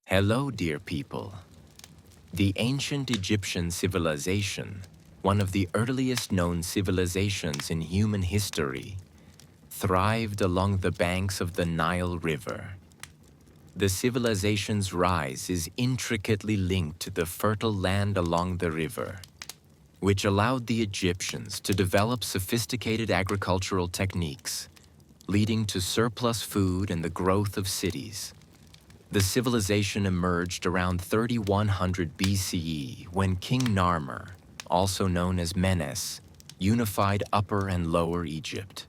Hello, dear people. The ancient Egyptian civilization, one of the earliest known civilizations in human history, thrived along the banks of the Nile River. The civilization's rise is intricately linked to the fertile land along the river, which allowed the Egyptians to develop sophisticated agricultural techniques, leading to surplus food and the growth of cities. The civilization emerged around 3100 BCE when King Narmer, also known as Menes, unified Upper and Lower Egypt.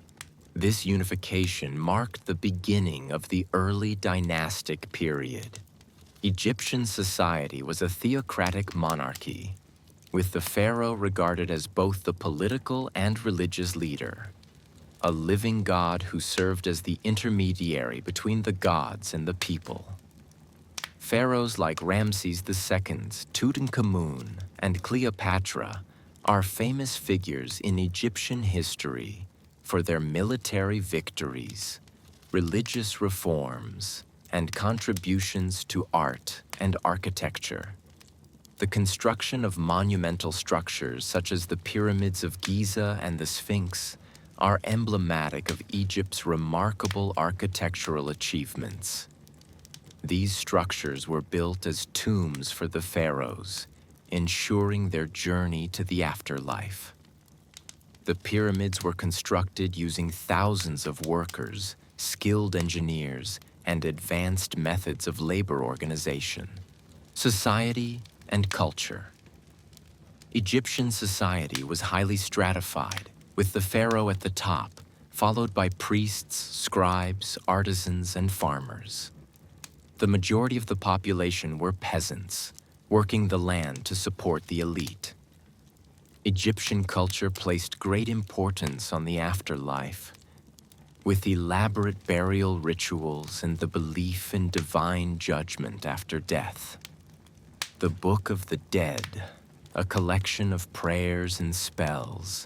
This unification marked the beginning of the early dynastic period. Egyptian society was a theocratic monarchy, with the pharaoh regarded as both the political and religious leader, a living god who served as the intermediary between the gods and the people. Pharaohs like Ramses II, Tutankhamun, and Cleopatra are famous figures in Egyptian history for their military victories, religious reforms, and contributions to art and architecture. The construction of monumental structures such as the pyramids of Giza and the Sphinx are emblematic of Egypt's remarkable architectural achievements. These structures were built as tombs for the pharaohs, ensuring their journey to the afterlife. The pyramids were constructed using thousands of workers, skilled engineers, and advanced methods of labor organization. Society and culture. Egyptian society was highly stratified, with the pharaoh at the top, followed by priests, scribes, artisans, and farmers. The majority of the population were peasants, working the land to support the elite. Egyptian culture placed great importance on the afterlife, with elaborate burial rituals and the belief in divine judgment after death. The Book of the Dead, a collection of prayers and spells,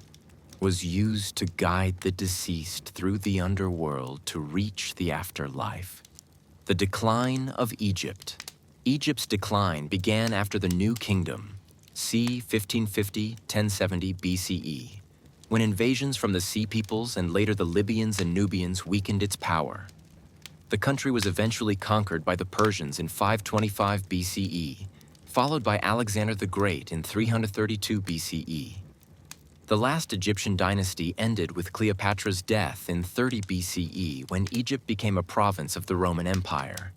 was used to guide the deceased through the underworld to reach the afterlife. The decline of Egypt. Egypt's decline began after the New Kingdom, c. 1550–1070 BCE, when invasions from the Sea Peoples and later the Libyans and Nubians weakened its power. The country was eventually conquered by the Persians in 525 BCE, followed by Alexander the Great in 332 BCE. The last Egyptian dynasty ended with Cleopatra's death in 30 BCE when Egypt became a province of the Roman Empire.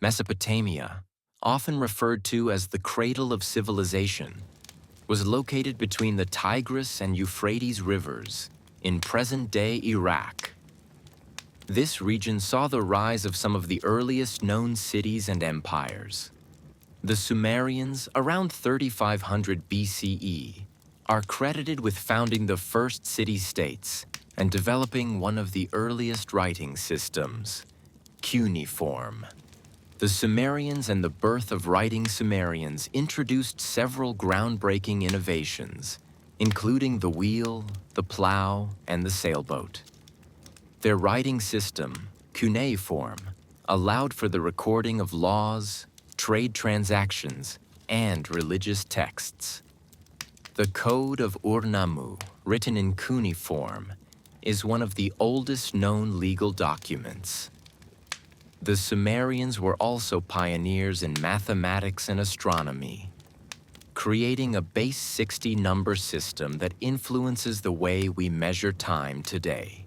Mesopotamia, often referred to as the cradle of civilization, was located between the Tigris and Euphrates rivers in present-day Iraq. This region saw the rise of some of the earliest known cities and empires. The Sumerians, around 3500 BCE, are credited with founding the first city-states and developing one of the earliest writing systems, cuneiform. The Sumerians and the birth of writing Sumerians introduced several groundbreaking innovations, including the wheel, the plow, and the sailboat. Their writing system, cuneiform, allowed for the recording of laws, trade transactions, and religious texts. The Code of Ur-Nammu, written in cuneiform, is one of the oldest known legal documents. The Sumerians were also pioneers in mathematics and astronomy, creating a base 60 number system that influences the way we measure time today.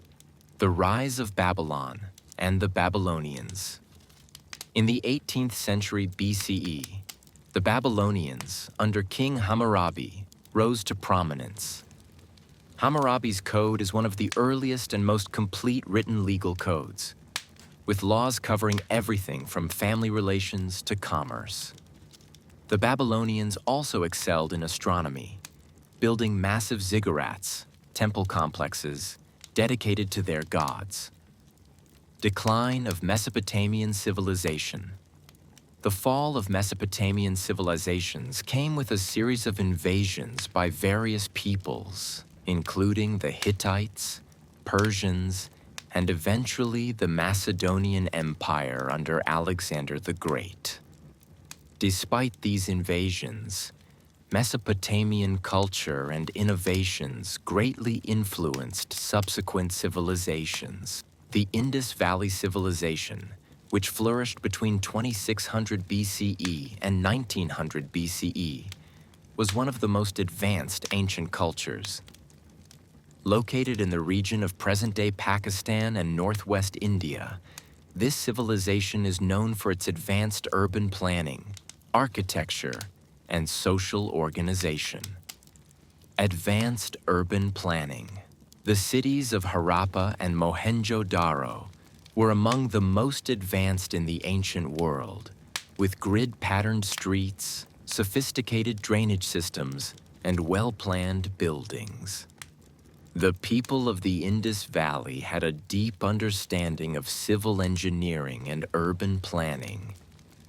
The rise of Babylon and the Babylonians. In the 18th century BCE, the Babylonians, under King Hammurabi, rose to prominence. Hammurabi's code is one of the earliest and most complete written legal codes, with laws covering everything from family relations to commerce. The Babylonians also excelled in astronomy, building massive ziggurats, temple complexes, dedicated to their gods. Decline of Mesopotamian civilization. The fall of Mesopotamian civilizations came with a series of invasions by various peoples, including the Hittites, Persians, and eventually the Macedonian Empire under Alexander the Great. Despite these invasions, Mesopotamian culture and innovations greatly influenced subsequent civilizations. The Indus Valley Civilization, which flourished between 2600 BCE and 1900 BCE, was one of the most advanced ancient cultures. Located in the region of present-day Pakistan and northwest India, this civilization is known for its advanced urban planning, architecture, and social organization. Advanced urban planning. The cities of Harappa and Mohenjo-Daro were among the most advanced in the ancient world, with grid-patterned streets, sophisticated drainage systems, and well-planned buildings. The people of the Indus Valley had a deep understanding of civil engineering and urban planning,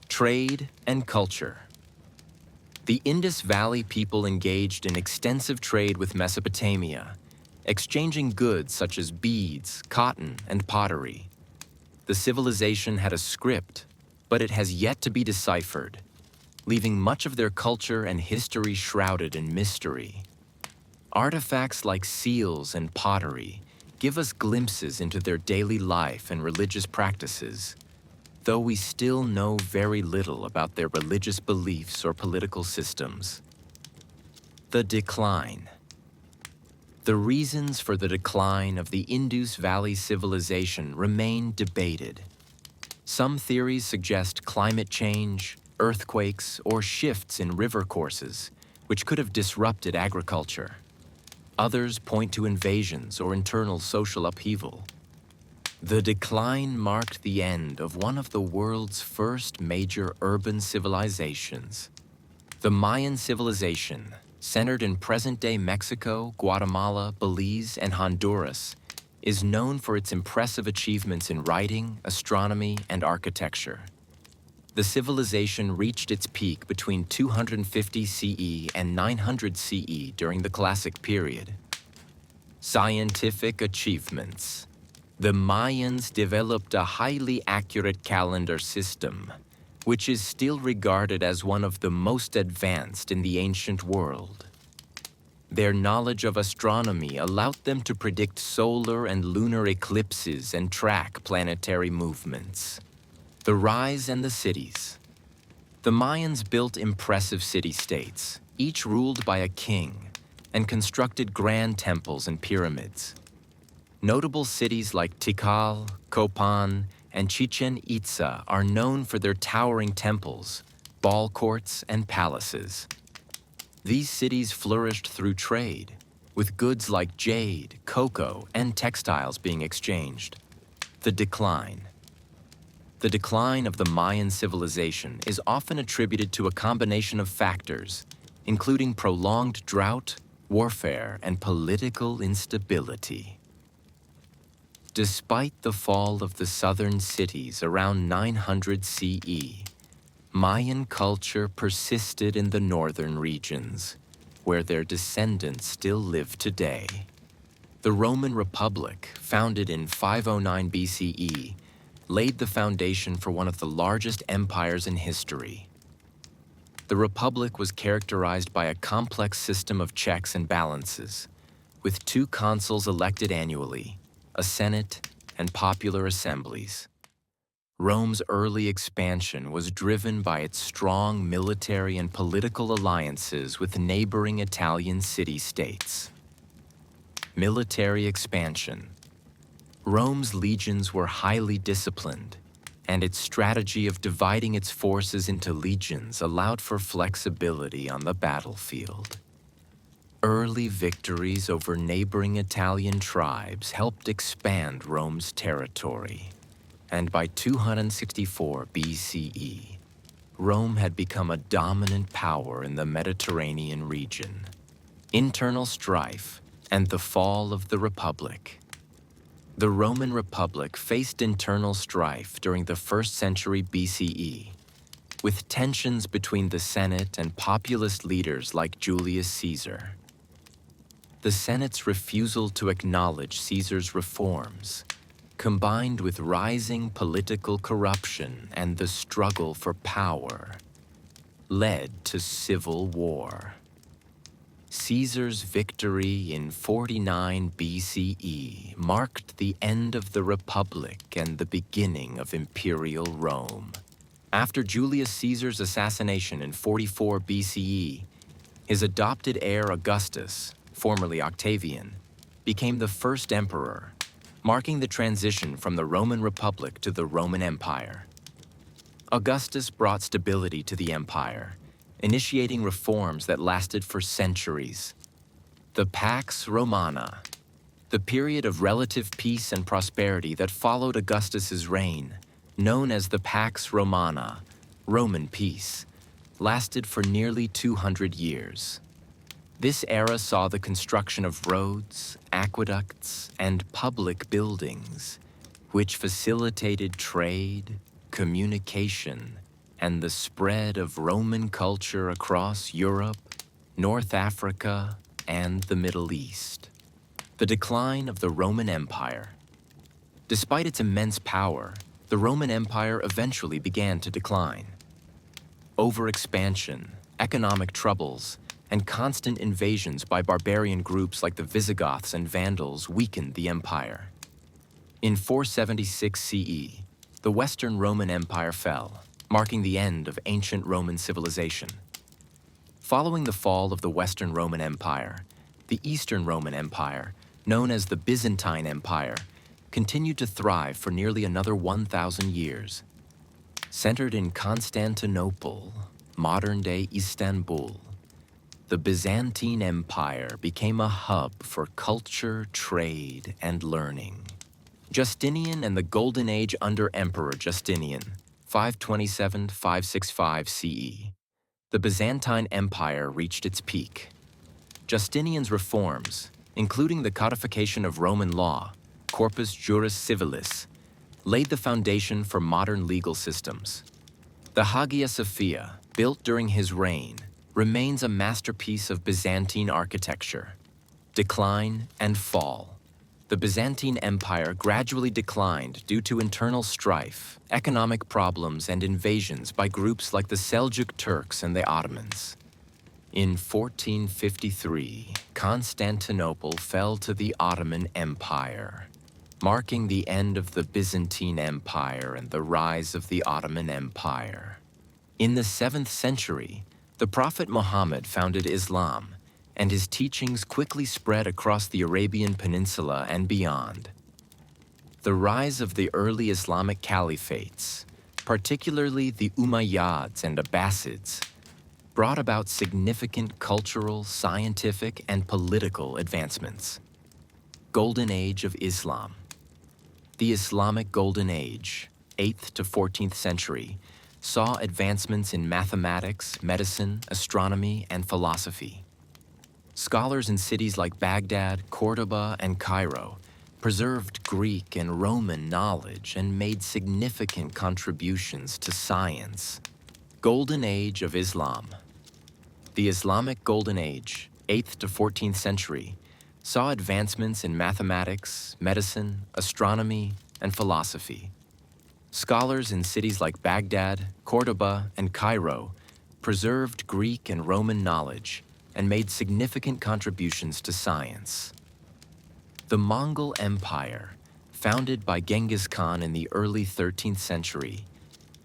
trade, and culture. The Indus Valley people engaged in extensive trade with Mesopotamia, exchanging goods such as beads, cotton, and pottery. The civilization had a script, but it has yet to be deciphered, leaving much of their culture and history shrouded in mystery. Artifacts like seals and pottery give us glimpses into their daily life and religious practices, though we still know very little about their religious beliefs or political systems. The decline. The reasons for the decline of the Indus Valley civilization remain debated. Some theories suggest climate change, earthquakes, or shifts in river courses, which could have disrupted agriculture. Others point to invasions or internal social upheaval. The decline marked the end of one of the world's first major urban civilizations. The Mayan civilization, centered in present-day Mexico, Guatemala, Belize, and Honduras, is known for its impressive achievements in writing, astronomy, and architecture. The civilization reached its peak between 250 CE and 900 CE during the Classic period. Scientific achievements. The Mayans developed a highly accurate calendar system, which is still regarded as one of the most advanced in the ancient world. Their knowledge of astronomy allowed them to predict solar and lunar eclipses and track planetary movements. The rise and the cities. The Mayans built impressive city-states, each ruled by a king, and constructed grand temples and pyramids. Notable cities like Tikal, Copan, and Chichen Itza are known for their towering temples, ball courts, and palaces. These cities flourished through trade, with goods like jade, cocoa, and textiles being exchanged. The decline. The decline of the Mayan civilization is often attributed to a combination of factors, including prolonged drought, warfare, and political instability. Despite the fall of the southern cities around 900 CE, Mayan culture persisted in the northern regions, where their descendants still live today. The Roman Republic, founded in 509 BCE, laid the foundation for one of the largest empires in history. The Republic was characterized by a complex system of checks and balances, with 2 consuls elected annually, a Senate, and popular assemblies. Rome's early expansion was driven by its strong military and political alliances with neighboring Italian city-states. Military expansion. Rome's legions were highly disciplined, and its strategy of dividing its forces into legions allowed for flexibility on the battlefield. Early victories over neighboring Italian tribes helped expand Rome's territory, and by 264 BCE, Rome had become a dominant power in the Mediterranean region. Internal strife and the fall of the Republic. The Roman Republic faced internal strife during the 1st century BCE, with tensions between the Senate and populist leaders like Julius Caesar. The Senate's refusal to acknowledge Caesar's reforms combined with rising political corruption and the struggle for power, led to civil war. Caesar's victory in 49 BCE marked the end of the Republic and the beginning of Imperial Rome. After Julius Caesar's assassination in 44 BCE, his adopted heir Augustus, formerly Octavian, became the first emperor, marking the transition from the Roman Republic to the Roman Empire. Augustus brought stability to the empire, initiating reforms that lasted for centuries. The Pax Romana, the period of relative peace and prosperity that followed Augustus's reign, known as the Pax Romana, Roman peace, lasted for nearly 200 years. This era saw the construction of roads, aqueducts, and public buildings, which facilitated trade, communication, and the spread of Roman culture across Europe, North Africa, and the Middle East. The decline of the Roman Empire. Despite its immense power, the Roman Empire eventually began to decline. Overexpansion, economic troubles, and constant invasions by barbarian groups like the Visigoths and Vandals weakened the empire. In 476 CE, the Western Roman Empire fell, marking the end of ancient Roman civilization. Following the fall of the Western Roman Empire, the Eastern Roman Empire, known as the Byzantine Empire, continued to thrive for nearly another 1,000 years. Centered in Constantinople, modern-day Istanbul, the Byzantine Empire became a hub for culture, trade, and learning. Justinian and the Golden Age under Emperor Justinian, 527–565 CE. The Byzantine Empire reached its peak. Justinian's reforms, including the codification of Roman law, Corpus Juris Civilis, laid the foundation for modern legal systems. The Hagia Sophia, built during his reign, remains a masterpiece of Byzantine architecture. Decline and fall. The Byzantine Empire gradually declined due to internal strife, economic problems, and invasions by groups like the Seljuk Turks and the Ottomans. In 1453, Constantinople fell to the Ottoman Empire, marking the end of the Byzantine Empire and the rise of the Ottoman Empire. In the 7th century, the Prophet Muhammad founded Islam, and his teachings quickly spread across the Arabian Peninsula and beyond. The rise of the early Islamic caliphates, particularly the Umayyads and Abbasids, brought about significant cultural, scientific, and political advancements. Golden Age of Islam. The Islamic Golden Age, 8th to 14th century, saw advancements in mathematics, medicine, astronomy, and philosophy. Scholars in cities like Baghdad, Cordoba, and Cairo preserved Greek and Roman knowledge and made significant contributions to science. Golden Age of Islam. The Islamic Golden Age, 8th to 14th century, saw advancements in mathematics, medicine, astronomy, and philosophy. Scholars in cities like Baghdad, Cordoba, and Cairo preserved Greek and Roman knowledge and made significant contributions to science. The Mongol Empire, founded by Genghis Khan in the early 13th century,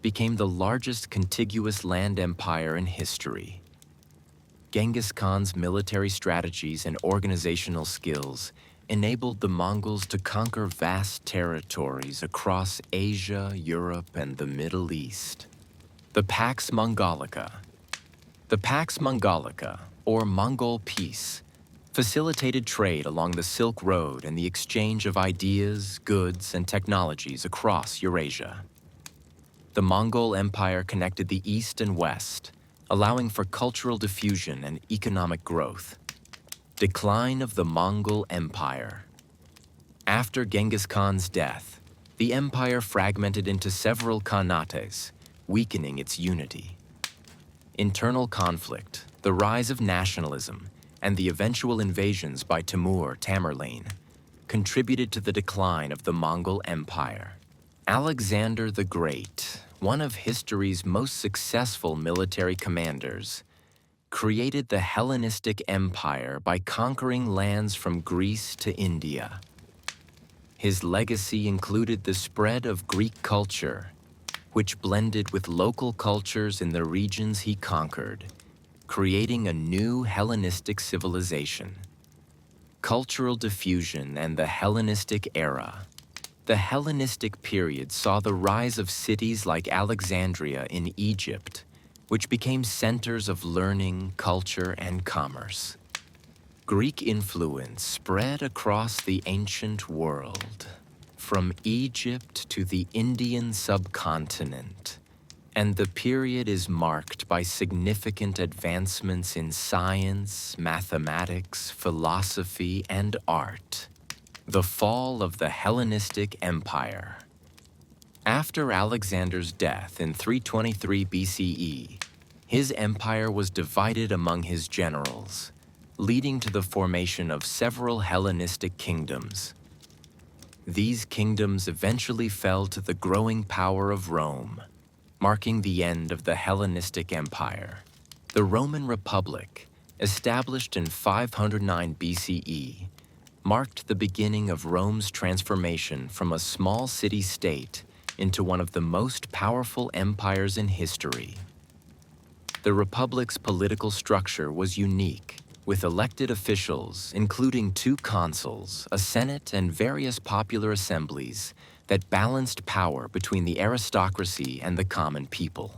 became the largest contiguous land empire in history. Genghis Khan's military strategies and organizational skills enabled the Mongols to conquer vast territories across Asia, Europe, and the Middle East. The Pax Mongolica. The Pax Mongolica, or Mongol Peace, facilitated trade along the Silk Road and the exchange of ideas, goods, and technologies across Eurasia. The Mongol Empire connected the East and West, allowing for cultural diffusion and economic growth. Decline of the Mongol Empire. After Genghis Khan's death, the empire fragmented into several khanates, weakening its unity. Internal conflict, the rise of nationalism, and the eventual invasions by Timur Tamerlane contributed to the decline of the Mongol Empire. Alexander the Great, one of history's most successful military commanders, created the Hellenistic Empire by conquering lands from Greece to India. His legacy included the spread of Greek culture, which blended with local cultures in the regions he conquered, creating a new Hellenistic civilization. Cultural diffusion and the Hellenistic era. The Hellenistic period saw the rise of cities like Alexandria in Egypt, which became centers of learning, culture, and commerce. Greek influence spread across the ancient world, from Egypt to the Indian subcontinent, and the period is marked by significant advancements in science, mathematics, philosophy, and art. The fall of the Hellenistic Empire. After Alexander's death in 323 BCE, his empire was divided among his generals, leading to the formation of several Hellenistic kingdoms. These kingdoms eventually fell to the growing power of Rome, marking the end of the Hellenistic Empire. The Roman Republic, established in 509 BCE, marked the beginning of Rome's transformation from a small city-state into one of the most powerful empires in history. The Republic's political structure was unique, with elected officials, including 2 consuls, a senate, and various popular assemblies that balanced power between the aristocracy and the common people.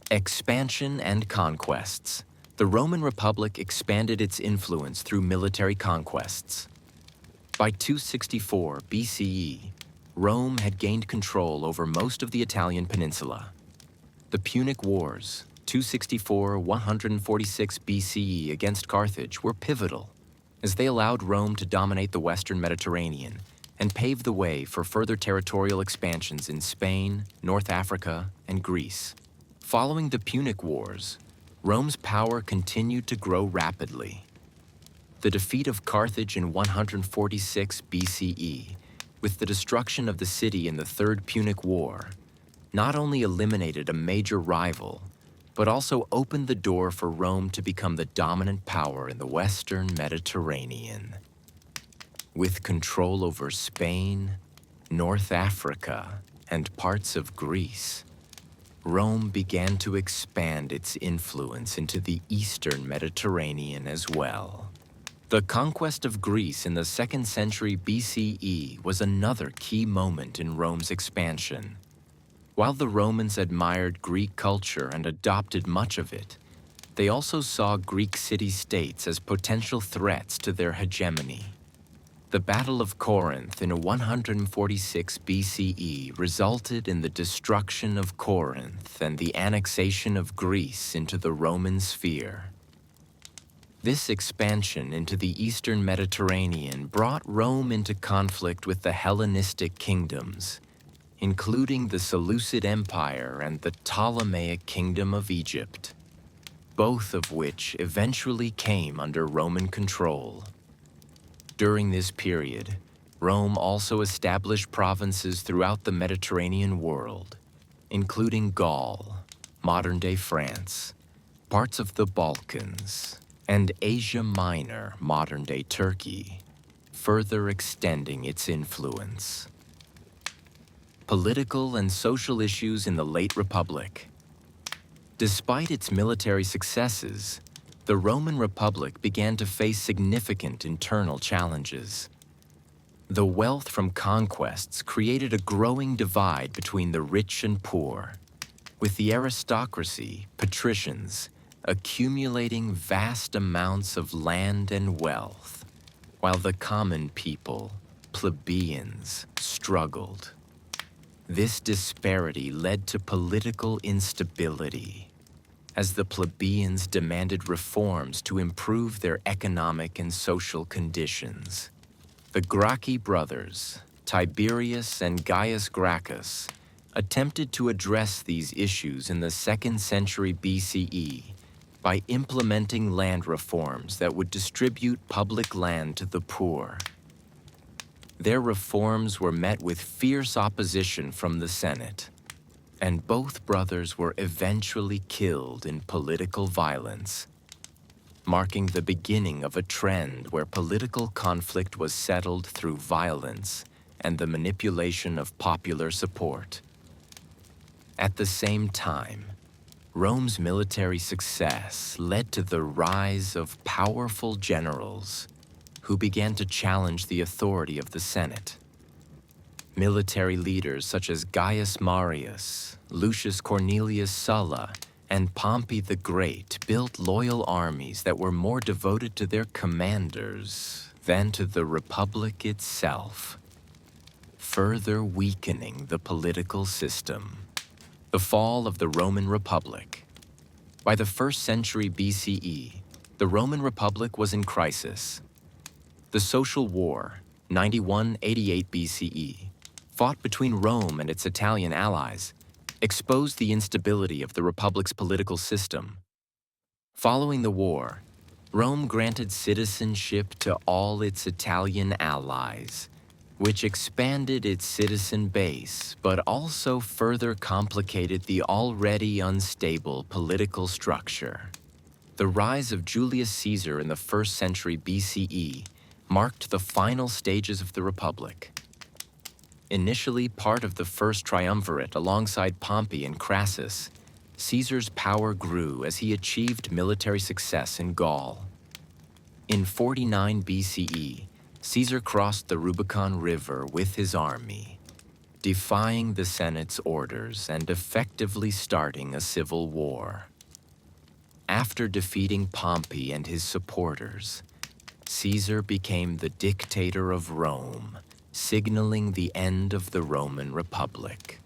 Expansion and conquests. The Roman Republic expanded its influence through military conquests. By 264 BCE, Rome had gained control over most of the Italian peninsula. The Punic Wars, 264–146 BCE against Carthage, were pivotal, as they allowed Rome to dominate the Western Mediterranean and pave the way for further territorial expansions in Spain, North Africa, and Greece. Following the Punic Wars, Rome's power continued to grow rapidly. The defeat of Carthage in 146 BCE, with the destruction of the city in the Third Punic War, not only eliminated a major rival, but also opened the door for Rome to become the dominant power in the Western Mediterranean. With control over Spain, North Africa, and parts of Greece, Rome began to expand its influence into the Eastern Mediterranean as well. The conquest of Greece in the 2nd century BCE was another key moment in Rome's expansion. While the Romans admired Greek culture and adopted much of it, they also saw Greek city-states as potential threats to their hegemony. The Battle of Corinth in 146 BCE resulted in the destruction of Corinth and the annexation of Greece into the Roman sphere. This expansion into the Eastern Mediterranean brought Rome into conflict with the Hellenistic kingdoms, including the Seleucid Empire and the Ptolemaic Kingdom of Egypt, both of which eventually came under Roman control. During this period, Rome also established provinces throughout the Mediterranean world, including Gaul, modern-day France, parts of the Balkans, and Asia Minor, modern-day Turkey, further extending its influence. Political and social issues in the late Republic. Despite its military successes, the Roman Republic began to face significant internal challenges. The wealth from conquests created a growing divide between the rich and poor, with the aristocracy, patricians, accumulating vast amounts of land and wealth, while the common people, plebeians, struggled. This disparity led to political instability, as the plebeians demanded reforms to improve their economic and social conditions. The Gracchi brothers, Tiberius and Gaius Gracchus, attempted to address these issues in the 2nd century BCE by implementing land reforms that would distribute public land to the poor. Their reforms were met with fierce opposition from the Senate, and both brothers were eventually killed in political violence, marking the beginning of a trend where political conflict was settled through violence and the manipulation of popular support. At the same time, Rome's military success led to the rise of powerful generals who began to challenge the authority of the Senate. Military leaders such as Gaius Marius, Lucius Cornelius Sulla, and Pompey the Great built loyal armies that were more devoted to their commanders than to the Republic itself, further weakening the political system. The fall of the Roman Republic. By the 1st century BCE, the Roman Republic was in crisis. The Social War, 91-88 BCE, fought between Rome and its Italian allies, exposed the instability of the Republic's political system. Following the war, Rome granted citizenship to all its Italian allies, which expanded its citizen base, but also further complicated the already unstable political structure. The rise of Julius Caesar in the 1st century BCE marked the final stages of the Republic. Initially part of the First Triumvirate alongside Pompey and Crassus, Caesar's power grew as he achieved military success in Gaul. In 49 BCE, Caesar crossed the Rubicon River with his army, defying the Senate's orders and effectively starting a civil war. After defeating Pompey and his supporters, Caesar became the dictator of Rome, signaling the end of the Roman Republic.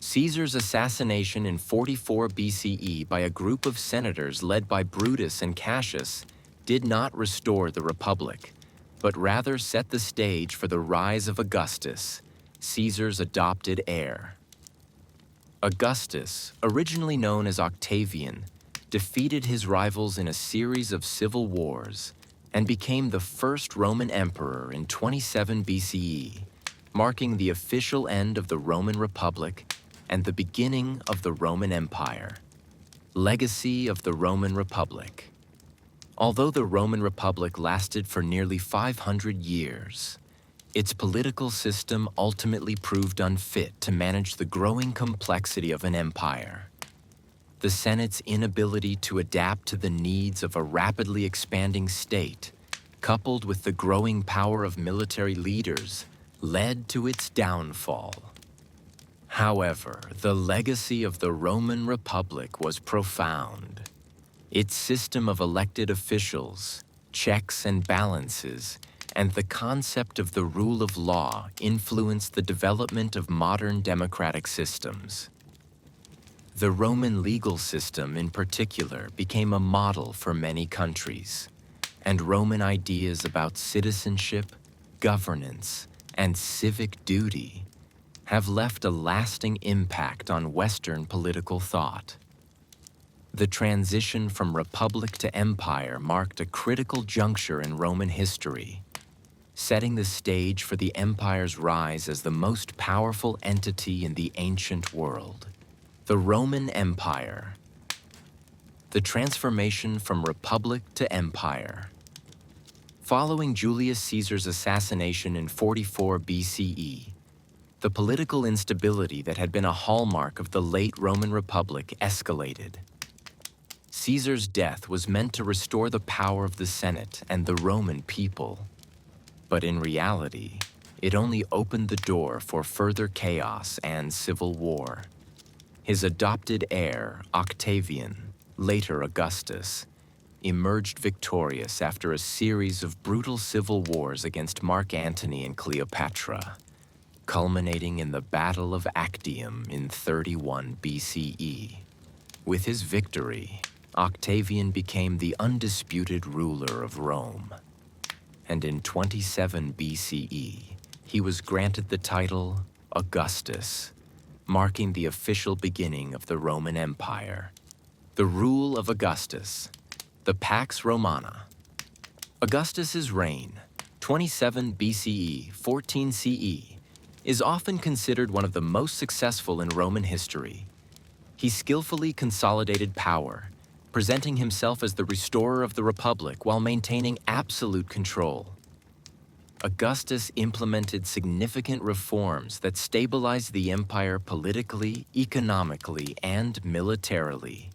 Caesar's assassination in 44 BCE by a group of senators led by Brutus and Cassius did not restore the Republic, but rather set the stage for the rise of Augustus, Caesar's adopted heir. Augustus, originally known as Octavian, defeated his rivals in a series of civil wars and became the first Roman emperor in 27 BCE, marking the official end of the Roman Republic and the beginning of the Roman Empire. Legacy of the Roman Republic. Although the Roman Republic lasted for nearly 500 years, its political system ultimately proved unfit to manage the growing complexity of an empire. The Senate's inability to adapt to the needs of a rapidly expanding state, coupled with the growing power of military leaders, led to its downfall. However, the legacy of the Roman Republic was profound. Its system of elected officials, checks and balances, and the concept of the rule of law influenced the development of modern democratic systems. The Roman legal system in particular became a model for many countries, and Roman ideas about citizenship, governance, and civic duty have left a lasting impact on Western political thought. The transition from republic to empire marked a critical juncture in Roman history, setting the stage for the empire's rise as the most powerful entity in the ancient world. The Roman Empire. The transformation from republic to empire. Following Julius Caesar's assassination in 44 BCE, the political instability that had been a hallmark of the late Roman Republic escalated. Caesar's death was meant to restore the power of the Senate and the Roman people. But in reality, it only opened the door for further chaos and civil war. His adopted heir, Octavian, later Augustus, emerged victorious after a series of brutal civil wars against Mark Antony and Cleopatra, culminating in the Battle of Actium in 31 BCE. With his victory, Octavian became the undisputed ruler of Rome. And in 27 BCE, he was granted the title Augustus, marking the official beginning of the Roman Empire. The rule of Augustus, the Pax Romana. Augustus's reign, 27 BCE, 14 CE, is often considered one of the most successful in Roman history. He skillfully consolidated power, presenting himself as the restorer of the Republic while maintaining absolute control. Augustus implemented significant reforms that stabilized the empire politically, economically, and militarily.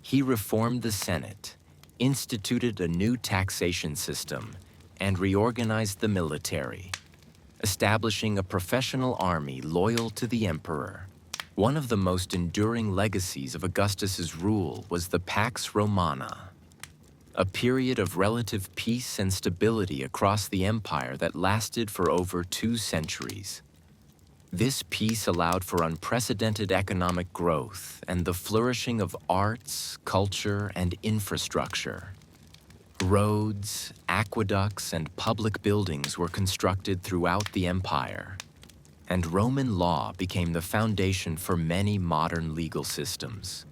He reformed the Senate, instituted a new taxation system, and reorganized the military, establishing a professional army loyal to the emperor. One of the most enduring legacies of Augustus's rule was the Pax Romana, a period of relative peace and stability across the empire that lasted for over 2 centuries. This peace allowed for unprecedented economic growth and the flourishing of arts, culture, and infrastructure. Roads, aqueducts, and public buildings were constructed throughout the empire, and Roman law became the foundation for many modern legal systems.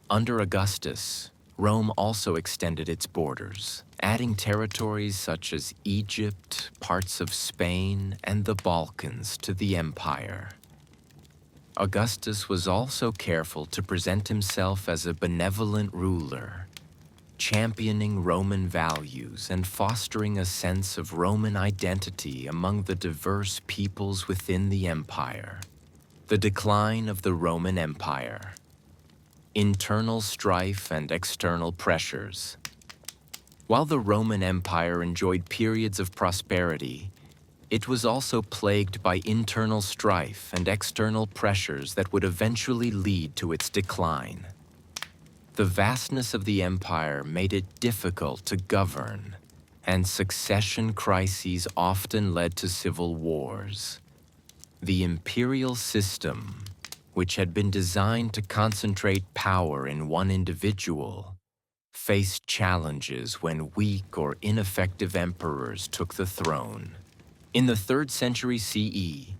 Under Augustus, Rome also extended its borders, adding territories such as Egypt, parts of Spain, and the Balkans to the empire. Augustus was also careful to present himself as a benevolent ruler, championing Roman values and fostering a sense of Roman identity among the diverse peoples within the empire. The decline of the Roman Empire. Internal strife and external pressures. While the Roman Empire enjoyed periods of prosperity, it was also plagued by internal strife and external pressures that would eventually lead to its decline. The vastness of the empire made it difficult to govern, and succession crises often led to civil wars. The imperial system, which had been designed to concentrate power in one individual, faced challenges when weak or ineffective emperors took the throne. In the 3rd century CE,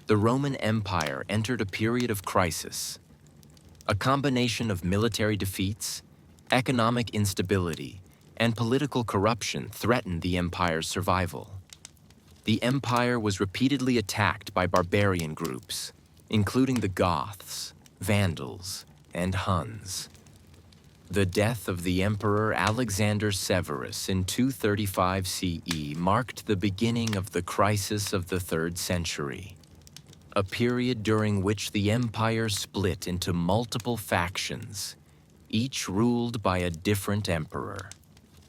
the Roman Empire entered a period of crisis. A combination of military defeats, economic instability, and political corruption threatened the empire's survival. The empire was repeatedly attacked by barbarian groups, including the Goths, Vandals, and Huns. The death of the Emperor Alexander Severus in 235 CE marked the beginning of the crisis of the 3rd century, a period during which the empire split into multiple factions, each ruled by a different emperor.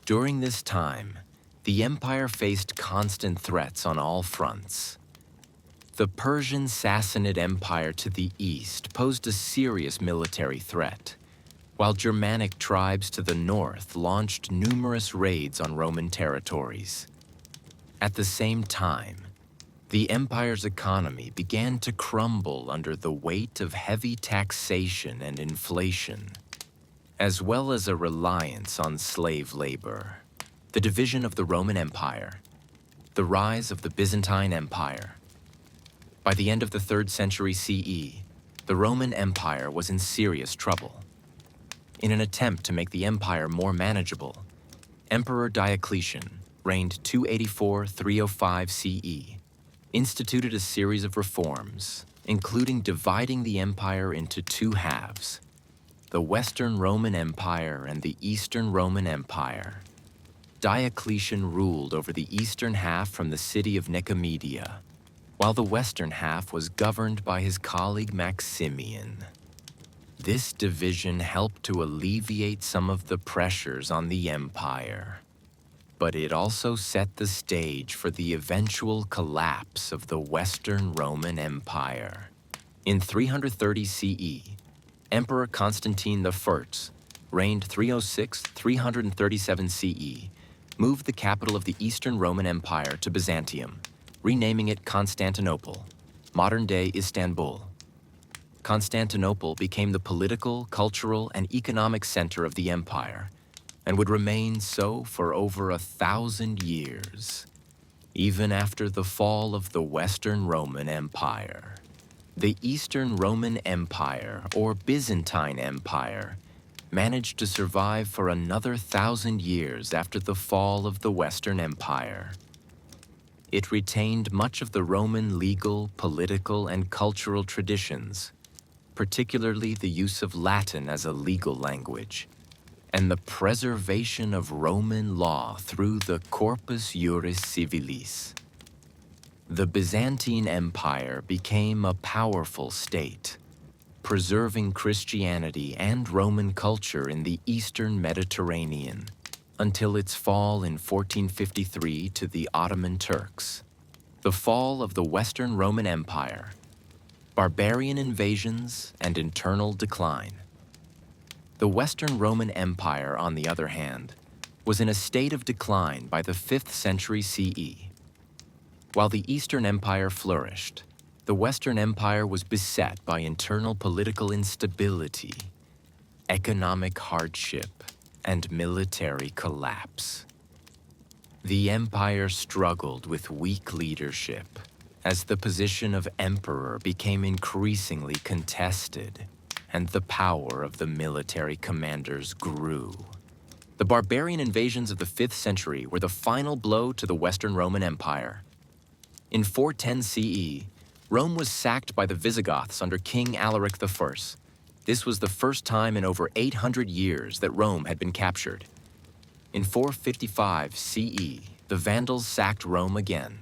During this time, the empire faced constant threats on all fronts. The Persian Sassanid Empire to the east posed a serious military threat, while Germanic tribes to the north launched numerous raids on Roman territories. At the same time, the empire's economy began to crumble under the weight of heavy taxation and inflation, as well as a reliance on slave labor. The division of the Roman Empire, the rise of the Byzantine Empire. By the end of the 3rd century CE, the Roman Empire was in serious trouble. In an attempt to make the empire more manageable, Emperor Diocletian, reigned 284-305 CE, instituted a series of reforms, including dividing the empire into 2 halves, the Western Roman Empire and the Eastern Roman Empire. Diocletian ruled over the eastern half from the city of Nicomedia, while the western half was governed by his colleague Maximian. This division helped to alleviate some of the pressures on the empire, but it also set the stage for the eventual collapse of the Western Roman Empire. In 330 CE, Emperor Constantine I, reigned 306-337 CE, moved the capital of the Eastern Roman Empire to Byzantium, renaming it Constantinople, modern-day Istanbul. Constantinople became the political, cultural, and economic center of the empire, and would remain so for over 1,000 years, even after the fall of the Western Roman Empire. The Eastern Roman Empire, or Byzantine Empire, managed to survive for another 1,000 years after the fall of the Western Empire. It retained much of the Roman legal, political, and cultural traditions, particularly the use of Latin as a legal language, and the preservation of Roman law through the Corpus Juris Civilis. The Byzantine Empire became a powerful state, preserving Christianity and Roman culture in the Eastern Mediterranean until its fall in 1453 to the Ottoman Turks. The fall of the Western Roman Empire, barbarian invasions, and internal decline. The Western Roman Empire, on the other hand, was in a state of decline by the 5th century CE. While the Eastern Empire flourished, the Western Empire was beset by internal political instability, economic hardship, and military collapse. The empire struggled with weak leadership as the position of emperor became increasingly contested and the power of the military commanders grew. The barbarian invasions of the 5th century were the final blow to the Western Roman Empire. In 410 CE, Rome was sacked by the Visigoths under King Alaric I. This was the first time in over 800 years that Rome had been captured. In 455 CE, the Vandals sacked Rome again.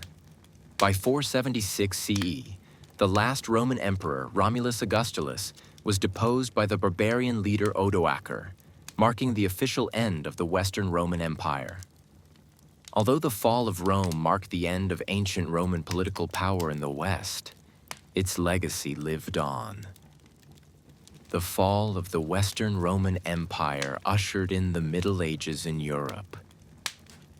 By 476 CE, the last Roman emperor, Romulus Augustulus, was deposed by the barbarian leader Odoacer, marking the official end of the Western Roman Empire. Although the fall of Rome marked the end of ancient Roman political power in the West, its legacy lived on. The fall of the Western Roman Empire ushered in the Middle Ages in Europe,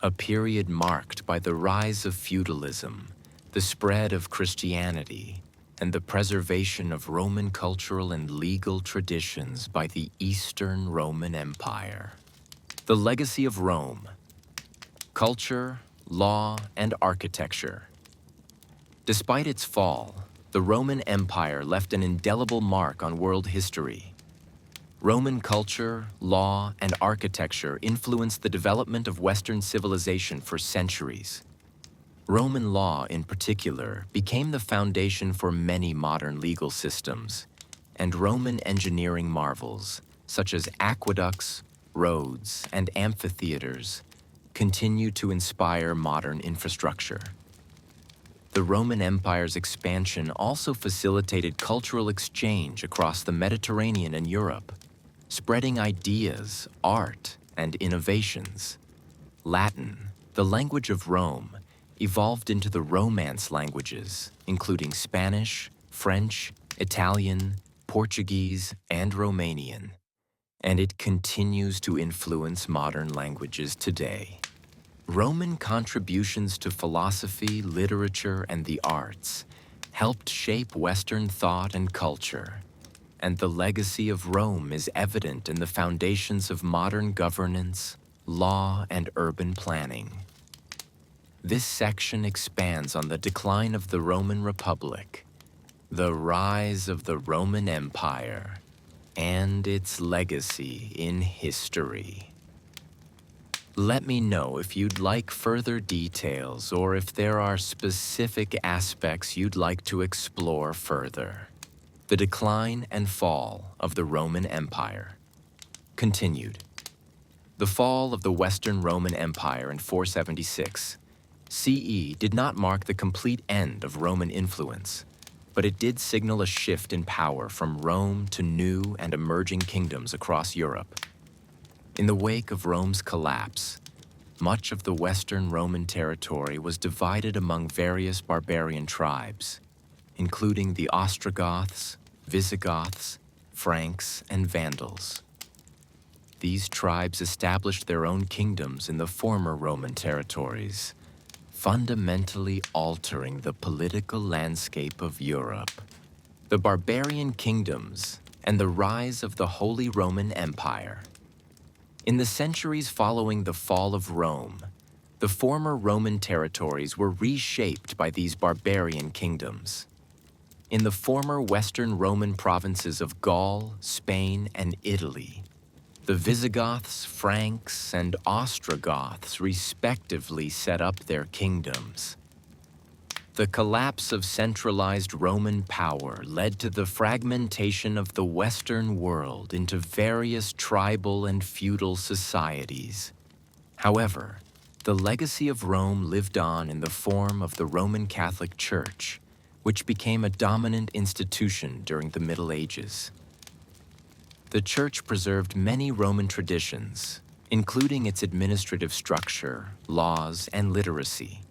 a period marked by the rise of feudalism, the spread of Christianity, and the preservation of Roman cultural and legal traditions by the Eastern Roman Empire. The legacy of Rome: culture, law, and architecture. Despite its fall, the Roman Empire left an indelible mark on world history. Roman culture, law, and architecture influenced the development of Western civilization for centuries. Roman law, in particular, became the foundation for many modern legal systems, and Roman engineering marvels, such as aqueducts, roads, and amphitheaters, continue to inspire modern infrastructure. The Roman Empire's expansion also facilitated cultural exchange across the Mediterranean and Europe, spreading ideas, art, and innovations. Latin, the language of Rome, evolved into the Romance languages, including Spanish, French, Italian, Portuguese, and Romanian, and it continues to influence modern languages today. Roman contributions to philosophy, literature, and the arts helped shape Western thought and culture, and the legacy of Rome is evident in the foundations of modern governance, law, and urban planning. This section expands on the decline of the Roman Republic, the rise of the Roman Empire, and its legacy in history. Let me know if you'd like further details or if there are specific aspects you'd like to explore further. The decline and fall of the Roman Empire. Continued. The fall of the Western Roman Empire in 476 CE did not mark the complete end of Roman influence, but it did signal a shift in power from Rome to new and emerging kingdoms across Europe. In the wake of Rome's collapse, much of the Western Roman territory was divided among various barbarian tribes, including the Ostrogoths, Visigoths, Franks, and Vandals. These tribes established their own kingdoms in the former Roman territories, fundamentally altering the political landscape of Europe. The barbarian kingdoms and the rise of the Holy Roman Empire. In the centuries following the fall of Rome, the former Roman territories were reshaped by these barbarian kingdoms. In the former Western Roman provinces of Gaul, Spain, and Italy, The Visigoths, Franks, and Ostrogoths respectively set up their kingdoms. The collapse of centralized Roman power led to the fragmentation of the Western world into various tribal and feudal societies. However, the legacy of Rome lived on in the form of the Roman Catholic Church, which became a dominant institution during the Middle Ages. The Church preserved many Roman traditions, including its administrative structure, laws, and literacy.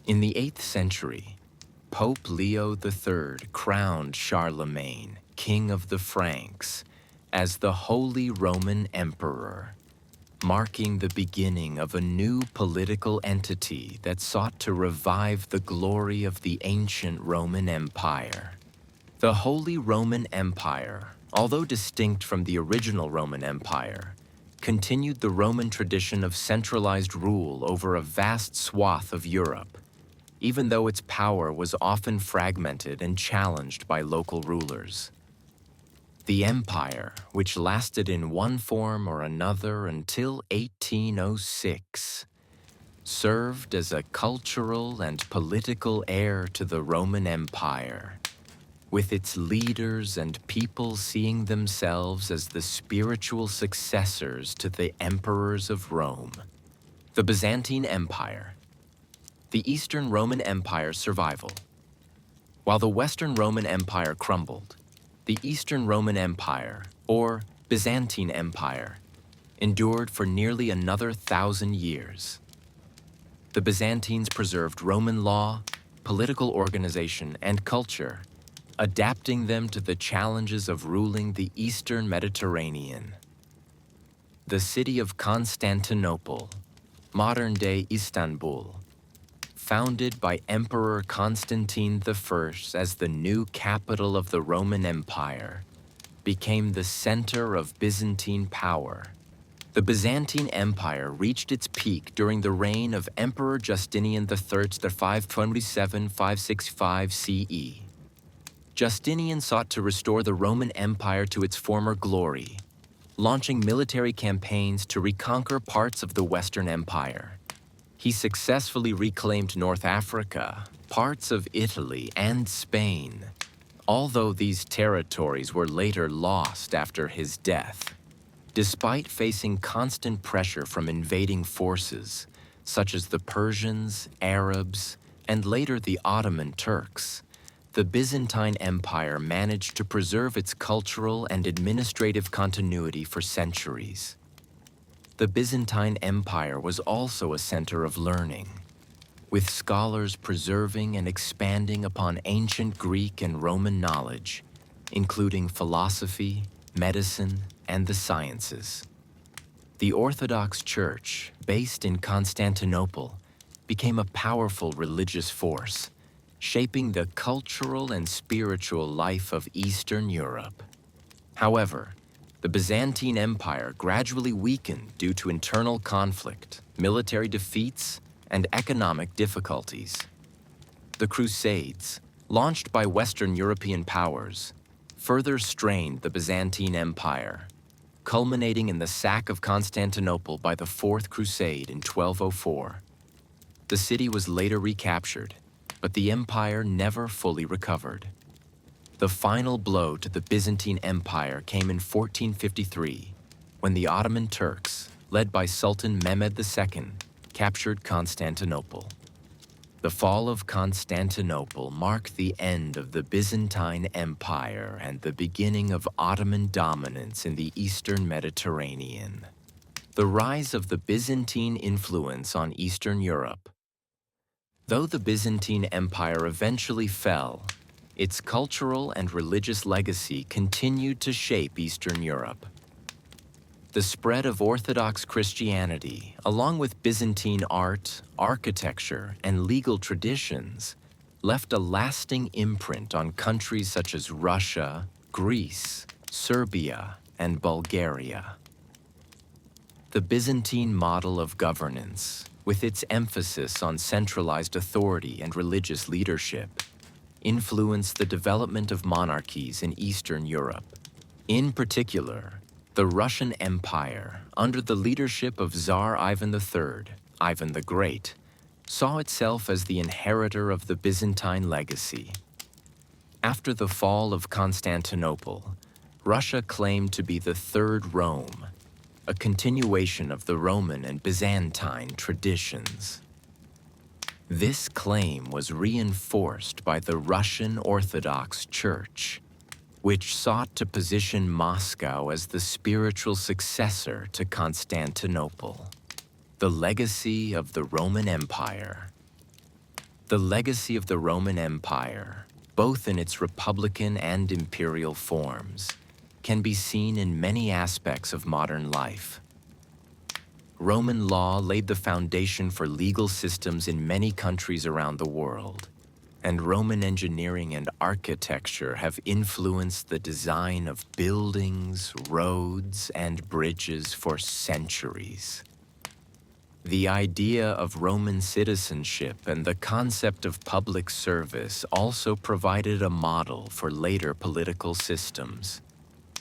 In the 8th century, Pope Leo III crowned Charlemagne, King of the Franks, as the Holy Roman Emperor, marking the beginning of a new political entity that sought to revive the glory of the ancient Roman Empire. The Holy Roman Empire, although distinct from the original Roman Empire, continued the Roman tradition of centralized rule over a vast swath of Europe, even though its power was often fragmented and challenged by local rulers. The empire, which lasted in one form or another until 1806, served as a cultural and political heir to the Roman Empire, with its leaders and people seeing themselves as the spiritual successors to the emperors of Rome. The Byzantine Empire. The Eastern Roman Empire's survival. While the Western Roman Empire crumbled, the Eastern Roman Empire, or Byzantine Empire, endured for nearly another 1,000 years. The Byzantines preserved Roman law, political organization, and culture, adapting them to the challenges of ruling the Eastern Mediterranean. The city of Constantinople, modern-day Istanbul, founded by Emperor Constantine I as the new capital of the Roman Empire, became the center of Byzantine power. The Byzantine Empire reached its peak during the reign of Emperor Justinian III, 527-565 CE. Justinian sought to restore the Roman Empire to its former glory, launching military campaigns to reconquer parts of the Western Empire. He successfully reclaimed North Africa, parts of Italy, and Spain, although these territories were later lost after his death. Despite facing constant pressure from invading forces, such as the Persians, Arabs, and later the Ottoman Turks, the Byzantine Empire managed to preserve its cultural and administrative continuity for centuries. The Byzantine Empire was also a center of learning, with scholars preserving and expanding upon ancient Greek and Roman knowledge, including philosophy, medicine, and the sciences. The Orthodox Church, based in Constantinople, became a powerful religious force, shaping the cultural and spiritual life of Eastern Europe. However, the Byzantine Empire gradually weakened due to internal conflict, military defeats, and economic difficulties. The Crusades, launched by Western European powers, further strained the Byzantine Empire, culminating in the sack of Constantinople by the Fourth Crusade in 1204. The city was later recaptured, but the empire never fully recovered. The final blow to the Byzantine Empire came in 1453, when the Ottoman Turks, led by Sultan Mehmed II, captured Constantinople. The fall of Constantinople marked the end of the Byzantine Empire and the beginning of Ottoman dominance in the Eastern Mediterranean. The rise of the Byzantine influence on Eastern Europe. Though the Byzantine Empire eventually fell, its cultural and religious legacy continued to shape Eastern Europe. The spread of Orthodox Christianity, along with Byzantine art, architecture, and legal traditions, left a lasting imprint on countries such as Russia, Greece, Serbia, and Bulgaria. The Byzantine model of governance, with its emphasis on centralized authority and religious leadership, influenced the development of monarchies in Eastern Europe. In particular, The Russian Empire, under the leadership of Tsar Ivan III, Ivan the Great, saw itself as the inheritor of the Byzantine legacy. After the fall of Constantinople, Russia claimed to be the Third Rome, a continuation of the Roman and Byzantine traditions. This claim was reinforced by the Russian Orthodox Church, which sought to position Moscow as the spiritual successor to Constantinople. The legacy of the Roman Empire. The legacy of the Roman Empire, both in its republican and imperial forms, can be seen in many aspects of modern life. Roman law laid the foundation for legal systems in many countries around the world, and Roman engineering and architecture have influenced the design of buildings, roads, and bridges for centuries. The idea of Roman citizenship and the concept of public service also provided a model for later political systems.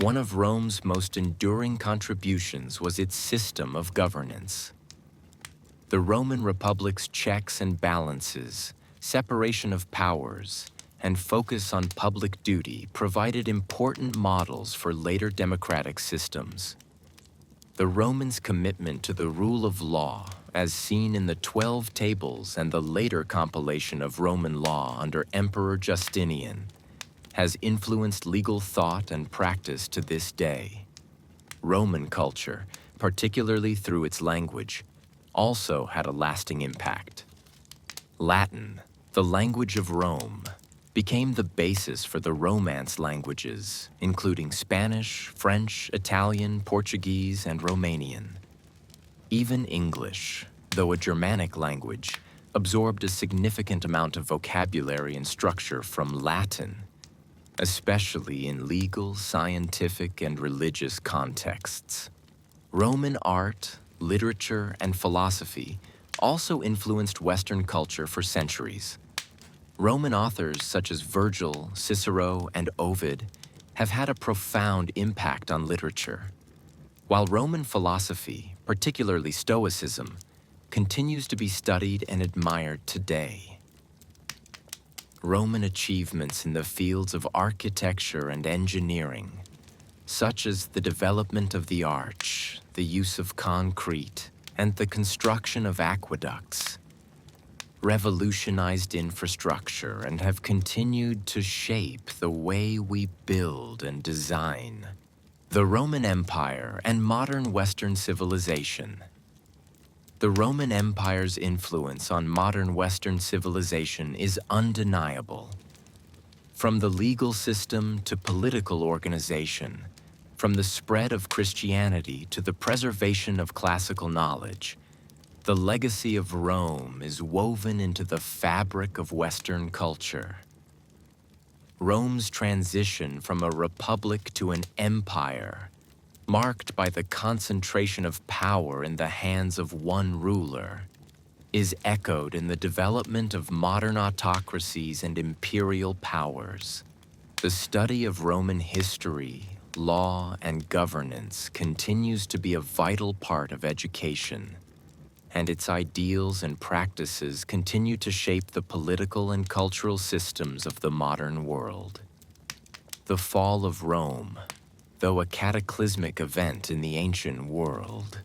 One of Rome's most enduring contributions was its system of governance. The Roman Republic's checks and balances, separation of powers, and focus on public duty provided important models for later democratic systems. The Romans' commitment to the rule of law, as seen in the 12 Tables and the later compilation of Roman law under Emperor Justinian, has influenced legal thought and practice to this day. Roman culture, particularly through its language, also had a lasting impact. Latin, the language of Rome, became the basis for the Romance languages, including Spanish, French, Italian, Portuguese, and Romanian. Even English, though a Germanic language, absorbed a significant amount of vocabulary and structure from Latin, especially in legal, scientific, and religious contexts. Roman art, literature, and philosophy also influenced Western culture for centuries. Roman authors such as Virgil, Cicero, and Ovid have had a profound impact on literature, while Roman philosophy, particularly Stoicism, continues to be studied and admired today. Roman achievements in the fields of architecture and engineering, such as the development of the arch, the use of concrete, and the construction of aqueducts, revolutionized infrastructure and have continued to shape the way we build and design. The Roman Empire and modern Western civilization. The Roman Empire's influence on modern Western civilization is undeniable. From the legal system to political organization, from the spread of Christianity to the preservation of classical knowledge, the legacy of Rome is woven into the fabric of Western culture. Rome's transition from a republic to an empire, marked by the concentration of power in the hands of one ruler, is echoed in the development of modern autocracies and imperial powers. The study of Roman history, law, and governance continues to be a vital part of education, and its ideals and practices continue to shape the political and cultural systems of the modern world. The fall of Rome, though a cataclysmic event in the ancient world,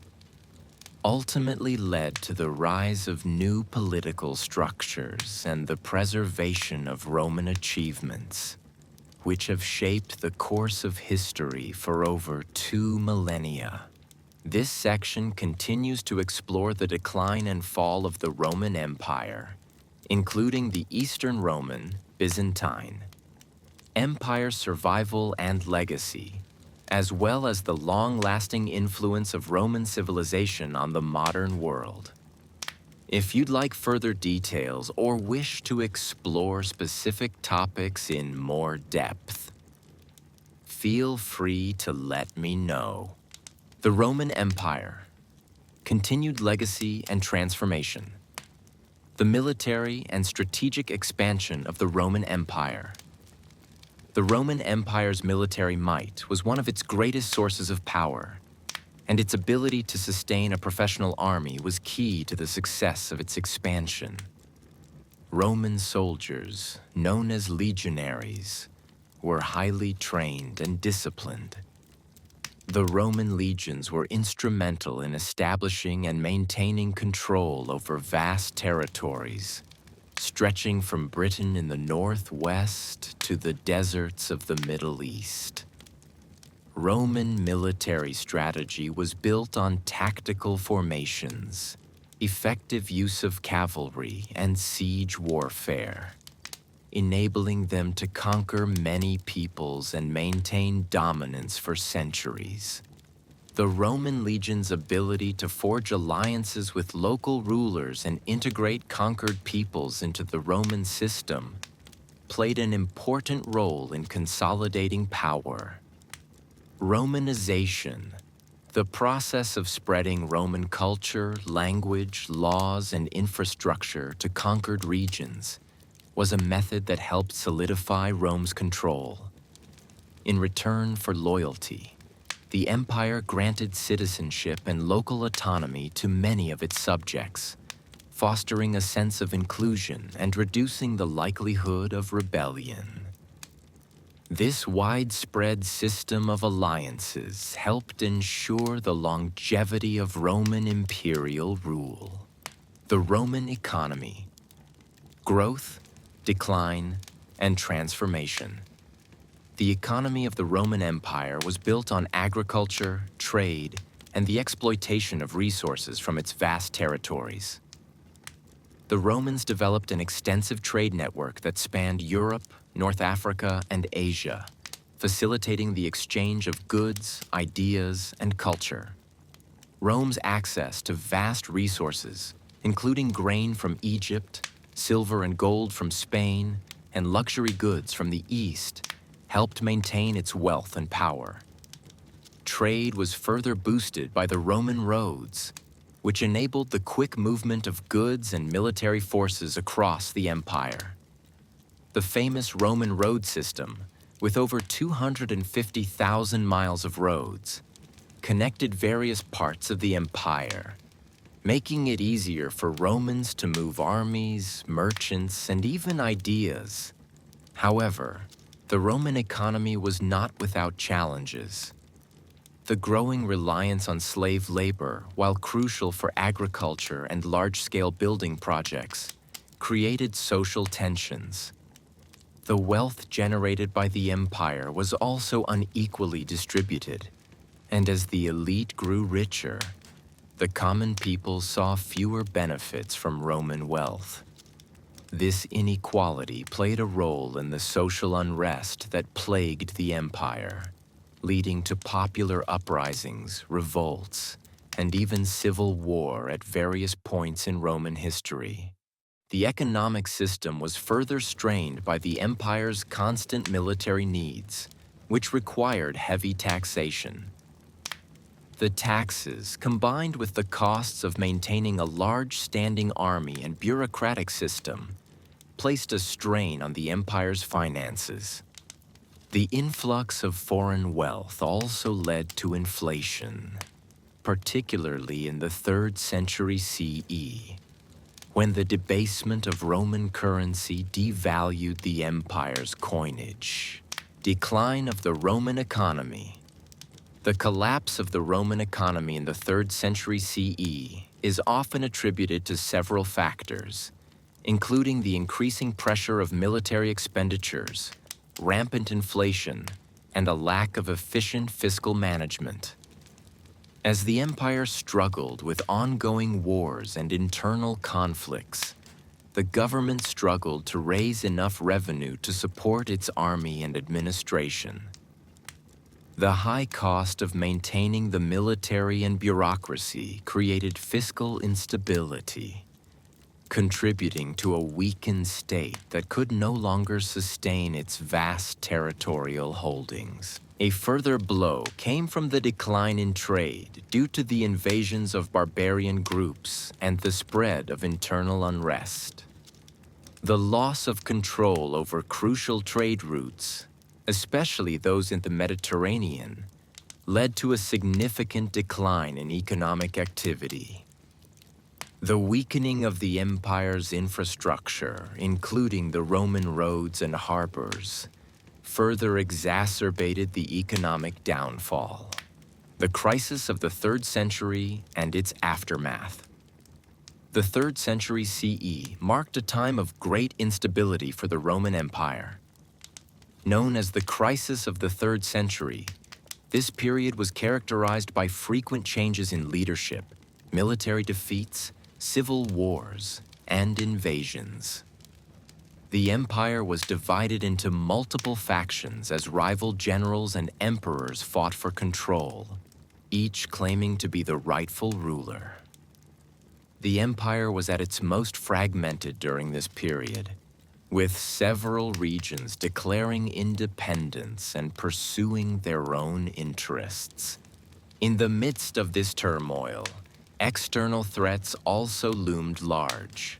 ultimately led to the rise of new political structures and the preservation of Roman achievements, which have shaped the course of history for over 2 millennia. This section continues to explore the decline and fall of the Roman Empire, including the Eastern Roman, Byzantine, Empire survival and legacy, as well as the long-lasting influence of Roman civilization on the modern world. If you'd like further details or wish to explore specific topics in more depth, feel free to let me know. The Roman Empire, continued legacy and transformation. The military and strategic expansion of the Roman Empire. The Roman Empire's military might was one of its greatest sources of power, and its ability to sustain a professional army was key to the success of its expansion. Roman soldiers, known as legionaries, were highly trained and disciplined. The Roman legions were instrumental in establishing and maintaining control over vast territories, stretching from Britain in the northwest to the deserts of the Middle East. Roman military strategy was built on tactical formations, effective use of cavalry, and siege warfare, enabling them to conquer many peoples and maintain dominance for centuries. The Roman legion's ability to forge alliances with local rulers and integrate conquered peoples into the Roman system played an important role in consolidating power. Romanization, the process of spreading Roman culture, language, laws, and infrastructure to conquered regions, was a method that helped solidify Rome's control. In return for loyalty, the empire granted citizenship and local autonomy to many of its subjects, fostering a sense of inclusion and reducing the likelihood of rebellion. This widespread system of alliances helped ensure the longevity of Roman imperial rule. The Roman economy: growth, decline, and transformation. The economy of the Roman Empire was built on agriculture, trade, and the exploitation of resources from its vast territories. The Romans developed an extensive trade network that spanned Europe, North Africa, and Asia, facilitating the exchange of goods, ideas, and culture. Rome's access to vast resources, including grain from Egypt, silver and gold from Spain, and luxury goods from the East, helped maintain its wealth and power. Trade was further boosted by the Roman roads, which enabled the quick movement of goods and military forces across the empire. The famous Roman road system, with over 250,000 miles of roads, connected various parts of the empire, making it easier for Romans to move armies, merchants, and even ideas. However, the Roman economy was not without challenges. The growing reliance on slave labor, while crucial for agriculture and large-scale building projects, created social tensions. The wealth generated by the empire was also unequally distributed, and as the elite grew richer, the common people saw fewer benefits from Roman wealth. This inequality played a role in the social unrest that plagued the empire, leading to popular uprisings, revolts, and even civil war at various points in Roman history. The economic system was further strained by the empire's constant military needs, which required heavy taxation. The taxes, combined with the costs of maintaining a large standing army and bureaucratic system, placed a strain on the empire's finances. The influx of foreign wealth also led to inflation, particularly in the 3rd century CE, when the debasement of Roman currency devalued the empire's coinage. Decline of the Roman economy. The collapse of the Roman economy in the 3rd century CE is often attributed to several factors, including the increasing pressure of military expenditures, rampant inflation, and a lack of efficient fiscal management. As the empire struggled with ongoing wars and internal conflicts, the government struggled to raise enough revenue to support its army and administration. The high cost of maintaining the military and bureaucracy created fiscal instability, contributing to a weakened state that could no longer sustain its vast territorial holdings. A further blow came from the decline in trade due to the invasions of barbarian groups and the spread of internal unrest. The loss of control over crucial trade routes especially those in the Mediterranean, led to a significant decline in economic activity. The weakening of the empire's infrastructure, including the Roman roads and harbors, further exacerbated the economic downfall. The crisis of the 3rd century and its aftermath. The 3rd century CE marked a time of great instability for the Roman Empire. Known as the crisis of the 3rd century, this period was characterized by frequent changes in leadership, military defeats, civil wars, and invasions. The empire was divided into multiple factions as rival generals and emperors fought for control, each claiming to be the rightful ruler. The empire was at its most fragmented during this period, with several regions declaring independence and pursuing their own interests. In the midst of this turmoil, external threats also loomed large.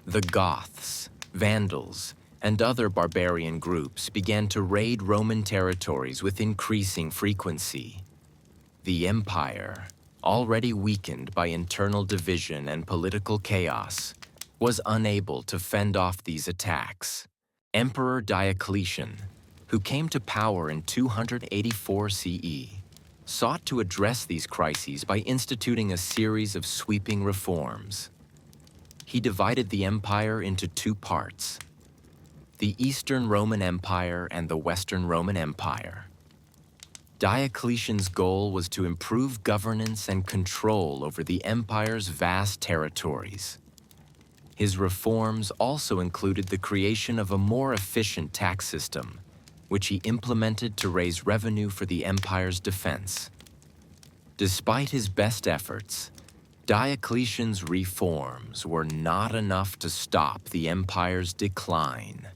The Goths, Vandals, and other barbarian groups began to raid Roman territories with increasing frequency. The empire, already weakened by internal division and political chaos, was unable to fend off these attacks. Emperor Diocletian, who came to power in 284 CE, sought to address these crises by instituting a series of sweeping reforms. He divided the empire into 2 parts: the Eastern Roman Empire and the Western Roman Empire. Diocletian's goal was to improve governance and control over the empire's vast territories. His reforms also included the creation of a more efficient tax system, which he implemented to raise revenue for the empire's defense. Despite his best efforts, Diocletian's reforms were not enough to stop the empire's decline,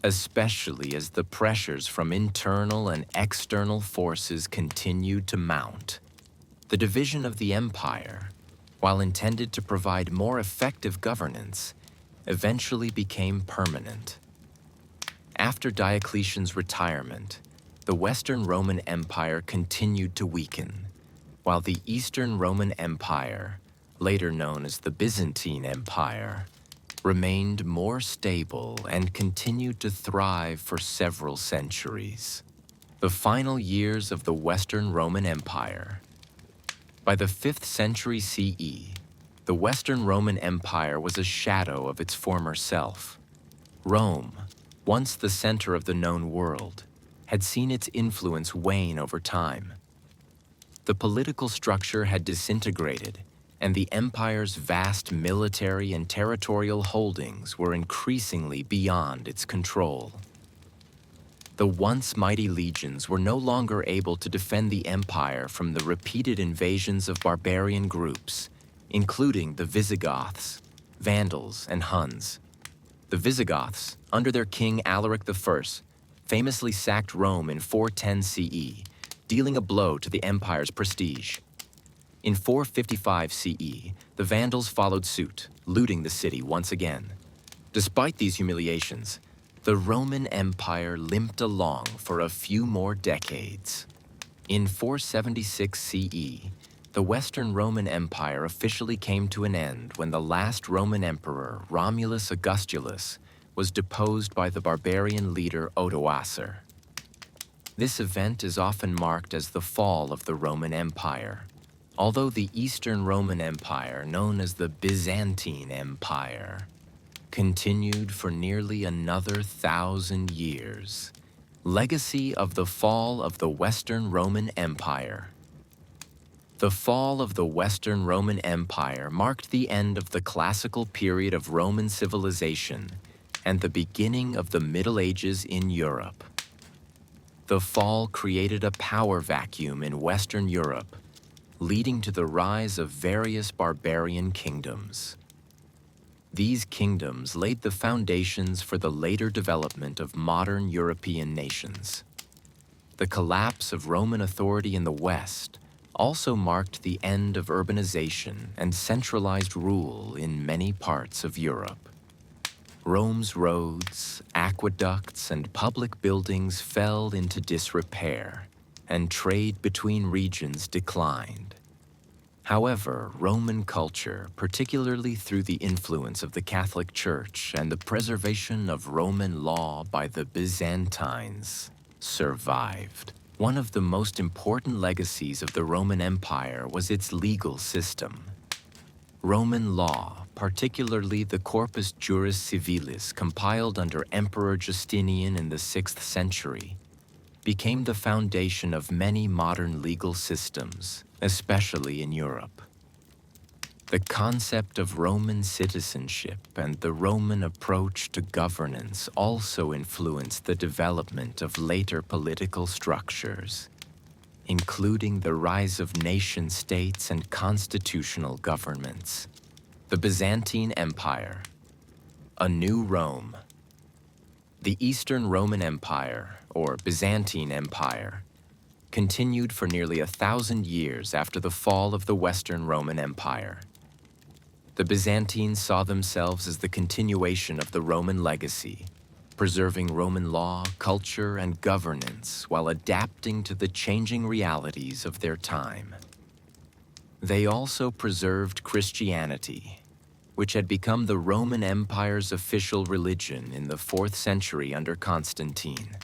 especially as the pressures from internal and external forces continued to mount. The division of the empire, while intended to provide more effective governance, eventually became permanent. After Diocletian's retirement, the Western Roman Empire continued to weaken, while the Eastern Roman Empire, later known as the Byzantine Empire, remained more stable and continued to thrive for several centuries. The final years of the Western Roman Empire. By the 5th century CE, the Western Roman Empire was a shadow of its former self. Rome, once the center of the known world, had seen its influence wane over time. The political structure had disintegrated, and the empire's vast military and territorial holdings were increasingly beyond its control. The once mighty legions were no longer able to defend the empire from the repeated invasions of barbarian groups, including the Visigoths, Vandals, and Huns. The Visigoths, under their king Alaric I, famously sacked Rome in 410 CE, dealing a blow to the empire's prestige. In 455 CE, the Vandals followed suit, looting the city once again. Despite these humiliations, the Roman Empire limped along for a few more decades. In 476 CE, the Western Roman Empire officially came to an end when the last Roman emperor, Romulus Augustulus, was deposed by the barbarian leader Odoacer. This event is often marked as the fall of the Roman Empire, although the Eastern Roman Empire, known as the Byzantine Empire, continued for nearly another 1,000 years. Legacy of the fall of the Western Roman Empire. The fall of the Western Roman Empire marked the end of the classical period of Roman civilization and the beginning of the Middle Ages in Europe. The fall created a power vacuum in Western Europe, leading to the rise of various barbarian kingdoms. These kingdoms laid the foundations for the later development of modern European nations. The collapse of Roman authority in the West also marked the end of urbanization and centralized rule in many parts of Europe. Rome's roads, aqueducts, and public buildings fell into disrepair, and trade between regions declined. However, Roman culture, particularly through the influence of the Catholic Church and the preservation of Roman law by the Byzantines, survived. One of the most important legacies of the Roman Empire was its legal system. Roman law, particularly the Corpus Juris Civilis compiled under Emperor Justinian in the 6th century, became the foundation of many modern legal systems, especially in Europe. The concept of Roman citizenship and the Roman approach to governance also influenced the development of later political structures, including the rise of nation-states and constitutional governments. The Byzantine Empire, a new Rome. The Eastern Roman Empire, or Byzantine Empire, continued for nearly 1,000 years after the fall of the Western Roman Empire. The Byzantines saw themselves as the continuation of the Roman legacy, preserving Roman law, culture, and governance while adapting to the changing realities of their time. They also preserved Christianity, which had become the Roman Empire's official religion in the 4th century under Constantine.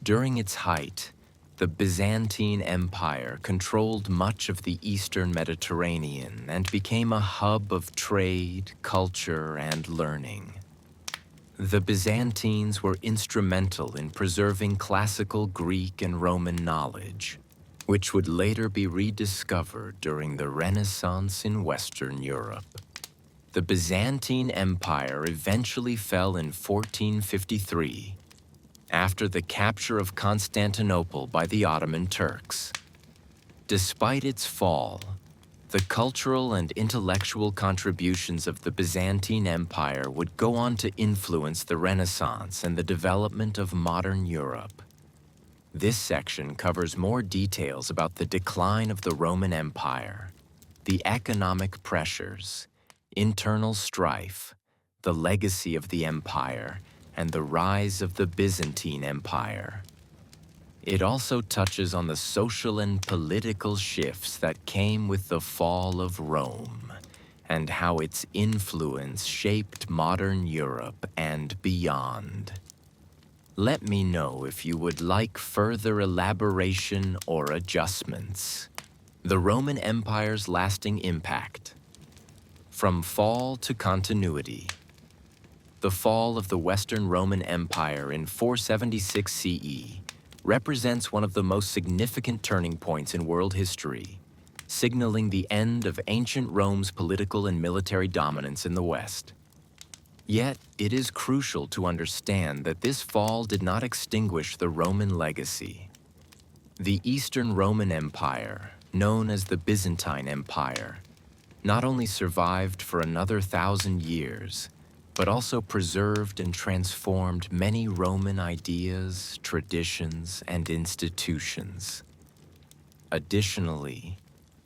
During its height, the Byzantine Empire controlled much of the Eastern Mediterranean and became a hub of trade, culture, and learning. The Byzantines were instrumental in preserving classical Greek and Roman knowledge, which would later be rediscovered during the Renaissance in Western Europe. The Byzantine Empire eventually fell in 1453, after the capture of Constantinople by the Ottoman Turks. Despite its fall, the cultural and intellectual contributions of the Byzantine Empire would go on to influence the Renaissance and the development of modern Europe. This section covers more details about the decline of the Roman Empire, the economic pressures, internal strife, the legacy of the empire, and the rise of the Byzantine Empire. It also touches on the social and political shifts that came with the fall of Rome, and how its influence shaped modern Europe and beyond. Let me know if you would like further elaboration or adjustments. The Roman Empire's lasting impact. From fall to continuity. The fall of the Western Roman Empire in 476 CE represents one of the most significant turning points in world history, signaling the end of ancient Rome's political and military dominance in the West. Yet, it is crucial to understand that this fall did not extinguish the Roman legacy. The Eastern Roman Empire, known as the Byzantine Empire, not only survived for another 1,000 years, but also preserved and transformed many Roman ideas, traditions, and institutions. Additionally,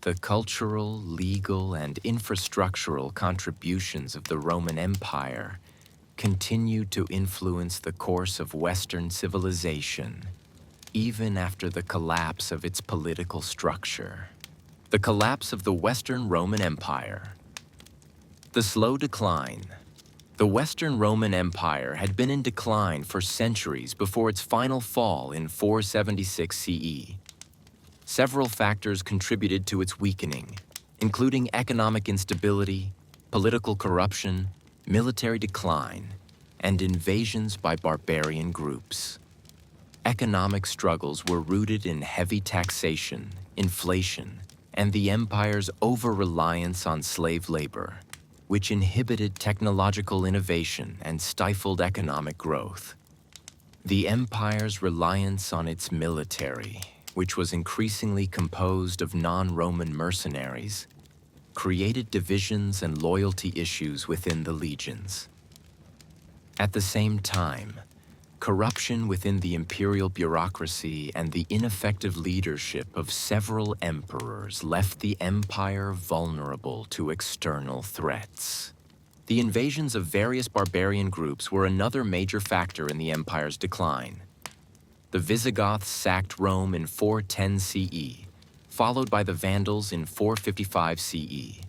the cultural, legal, and infrastructural contributions of the Roman Empire continued to influence the course of Western civilization, even after the collapse of its political structure. The collapse of the Western Roman Empire. The slow decline. The Western Roman Empire had been in decline for centuries before its final fall in 476 CE. Several factors contributed to its weakening, including economic instability, political corruption, military decline, and invasions by barbarian groups. Economic struggles were rooted in heavy taxation, inflation, and the empire's over-reliance on slave labor, which inhibited technological innovation and stifled economic growth. The empire's reliance on its military, which was increasingly composed of non-Roman mercenaries, created divisions and loyalty issues within the legions. At the same time, corruption within the imperial bureaucracy and the ineffective leadership of several emperors left the empire vulnerable to external threats. The invasions of various barbarian groups were another major factor in the empire's decline. The Visigoths sacked Rome in 410 CE, followed by the Vandals in 455 CE.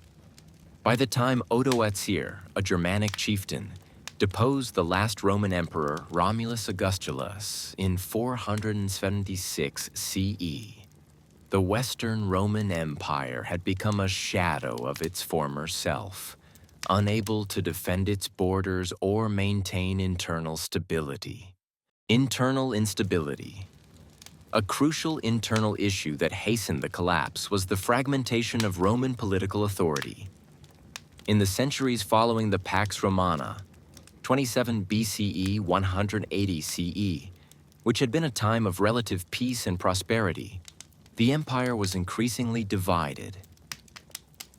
By the time Odoacer, a Germanic chieftain, deposed the last Roman emperor Romulus Augustulus in 476 CE, the Western Roman Empire had become a shadow of its former self, unable to defend its borders or maintain internal stability. Internal instability. A crucial internal issue that hastened the collapse was the fragmentation of Roman political authority. In the centuries following the Pax Romana, 27 BCE, 180 CE, which had been a time of relative peace and prosperity, the empire was increasingly divided.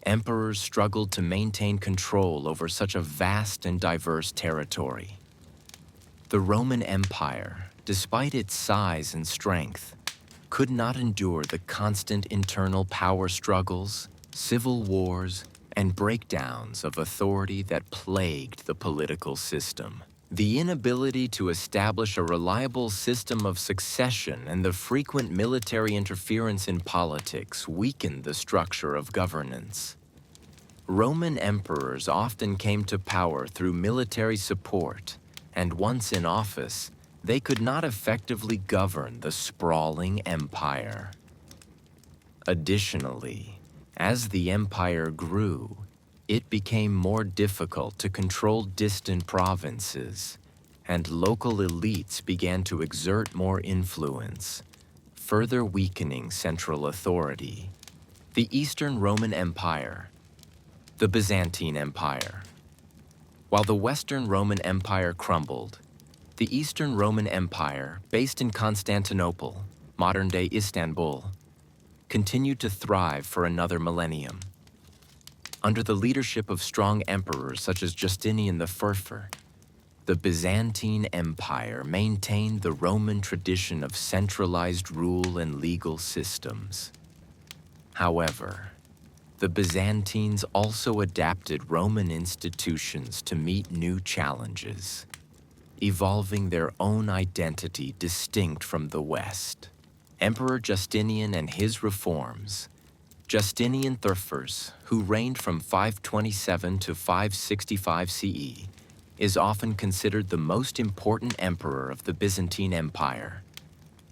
Emperors struggled to maintain control over such a vast and diverse territory. The Roman Empire, despite its size and strength, could not endure the constant internal power struggles, civil wars, and breakdowns of authority that plagued the political system. The inability to establish a reliable system of succession and the frequent military interference in politics weakened the structure of governance. Roman emperors often came to power through military support, and once in office, they could not effectively govern the sprawling empire. Additionally, as the empire grew, it became more difficult to control distant provinces, and local elites began to exert more influence, further weakening central authority. The Eastern Roman Empire, the Byzantine Empire. While the Western Roman Empire crumbled, the Eastern Roman Empire, based in Constantinople, modern-day Istanbul, continued to thrive for another millennium. Under the leadership of strong emperors such as Justinian I, the Byzantine Empire maintained the Roman tradition of centralized rule and legal systems. However, the Byzantines also adapted Roman institutions to meet new challenges, evolving their own identity distinct from the West. Emperor Justinian and his reforms. Justinian I, who reigned from 527 to 565 CE, is often considered the most important emperor of the Byzantine Empire.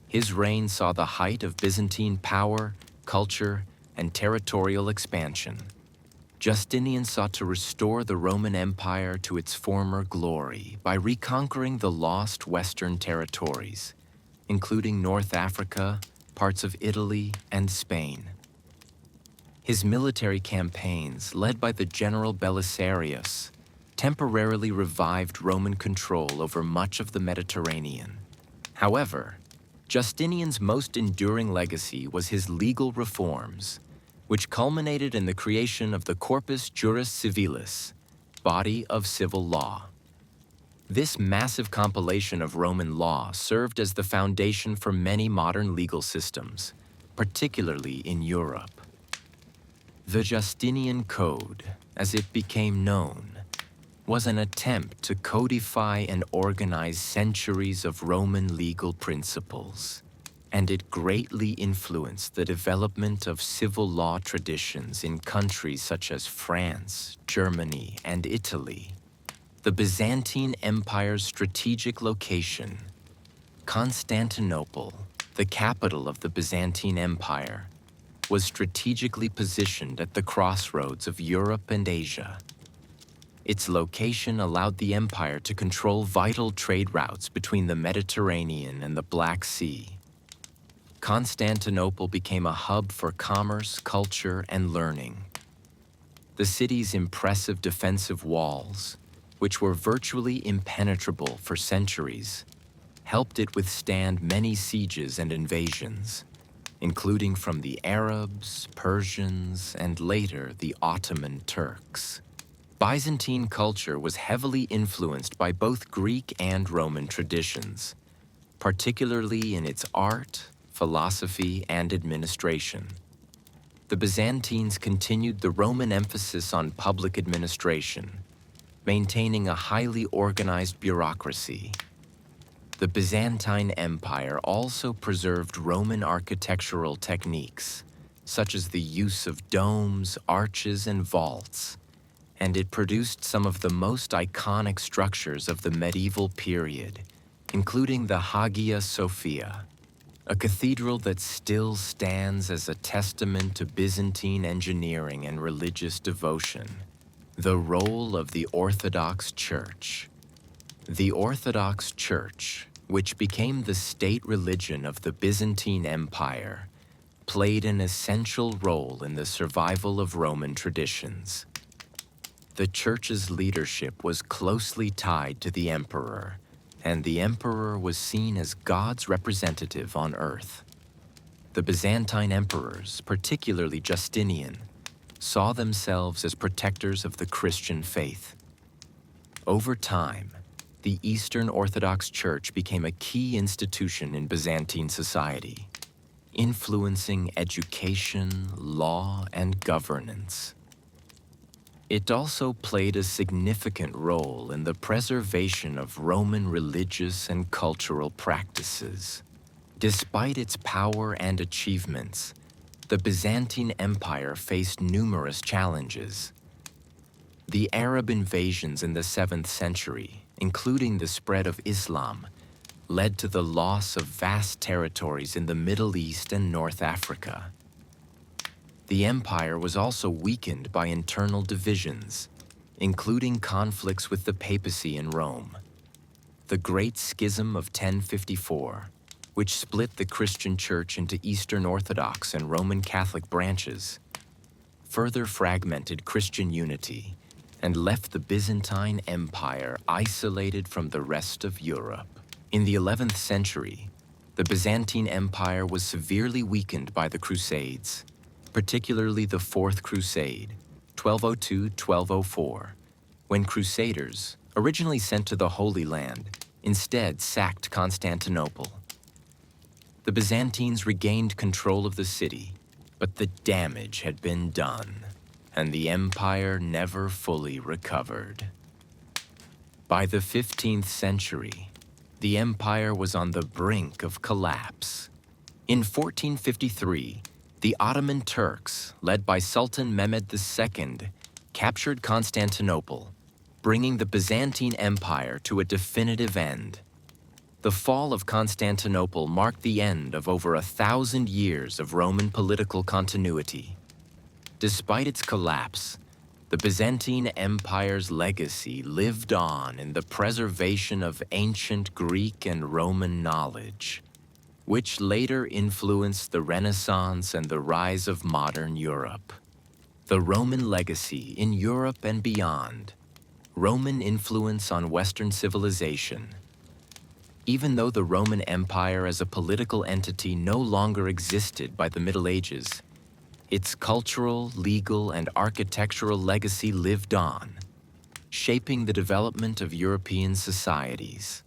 His reign saw the height of Byzantine power, culture, and territorial expansion. Justinian sought to restore the Roman Empire to its former glory by reconquering the lost Western territories, including North Africa, parts of Italy, and Spain. His military campaigns, led by the general Belisarius, temporarily revived Roman control over much of the Mediterranean. However, Justinian's most enduring legacy was his legal reforms, which culminated in the creation of the Corpus Juris Civilis, body of civil law. This massive compilation of Roman law served as the foundation for many modern legal systems, particularly in Europe. The Justinian Code, as it became known, was an attempt to codify and organize centuries of Roman legal principles, and it greatly influenced the development of civil law traditions in countries such as France, Germany, and Italy. The Byzantine Empire's strategic location, Constantinople, the capital of the Byzantine Empire, was strategically positioned at the crossroads of Europe and Asia. Its location allowed the empire to control vital trade routes between the Mediterranean and the Black Sea. Constantinople became a hub for commerce, culture, and learning. The city's impressive defensive walls, which were virtually impenetrable for centuries, helped it withstand many sieges and invasions, including from the Arabs, Persians, and later the Ottoman Turks. Byzantine culture was heavily influenced by both Greek and Roman traditions, particularly in its art, philosophy, and administration. The Byzantines continued the Roman emphasis on public administration, maintaining a highly organized bureaucracy. The Byzantine Empire also preserved Roman architectural techniques, such as the use of domes, arches, and vaults, and it produced some of the most iconic structures of the medieval period, including the Hagia Sophia, a cathedral that still stands as a testament to Byzantine engineering and religious devotion. The role of the Orthodox Church. The Orthodox Church, which became the state religion of the Byzantine Empire, played an essential role in the survival of Roman traditions. The Church's leadership was closely tied to the emperor, and the emperor was seen as God's representative on earth. The Byzantine emperors, particularly Justinian, saw themselves as protectors of the Christian faith. Over time, the Eastern Orthodox Church became a key institution in Byzantine society, influencing education, law, and governance. It also played a significant role in the preservation of Roman religious and cultural practices. Despite its power and achievements, the Byzantine Empire faced numerous challenges. The Arab invasions in the 7th century, including the spread of Islam, led to the loss of vast territories in the Middle East and North Africa. The empire was also weakened by internal divisions, including conflicts with the papacy in Rome. The Great Schism of 1054, which split the Christian Church into Eastern Orthodox and Roman Catholic branches, further fragmented Christian unity and left the Byzantine Empire isolated from the rest of Europe. In the 11th century, the Byzantine Empire was severely weakened by the Crusades, particularly the Fourth Crusade, 1202-1204, when Crusaders, originally sent to the Holy Land, instead sacked Constantinople. The Byzantines regained control of the city, but the damage had been done, and the empire never fully recovered. By the 15th century, the empire was on the brink of collapse. In 1453, the Ottoman Turks, led by Sultan Mehmed II, captured Constantinople, bringing the Byzantine Empire to a definitive end. The fall of Constantinople marked the end of over 1,000 years of Roman political continuity. Despite its collapse, the Byzantine Empire's legacy lived on in the preservation of ancient Greek and Roman knowledge, which later influenced the Renaissance and the rise of modern Europe. The Roman legacy in Europe and beyond. Roman influence on Western civilization. Even though the Roman Empire as a political entity no longer existed by the Middle Ages, its cultural, legal, and architectural legacy lived on, shaping the development of European societies.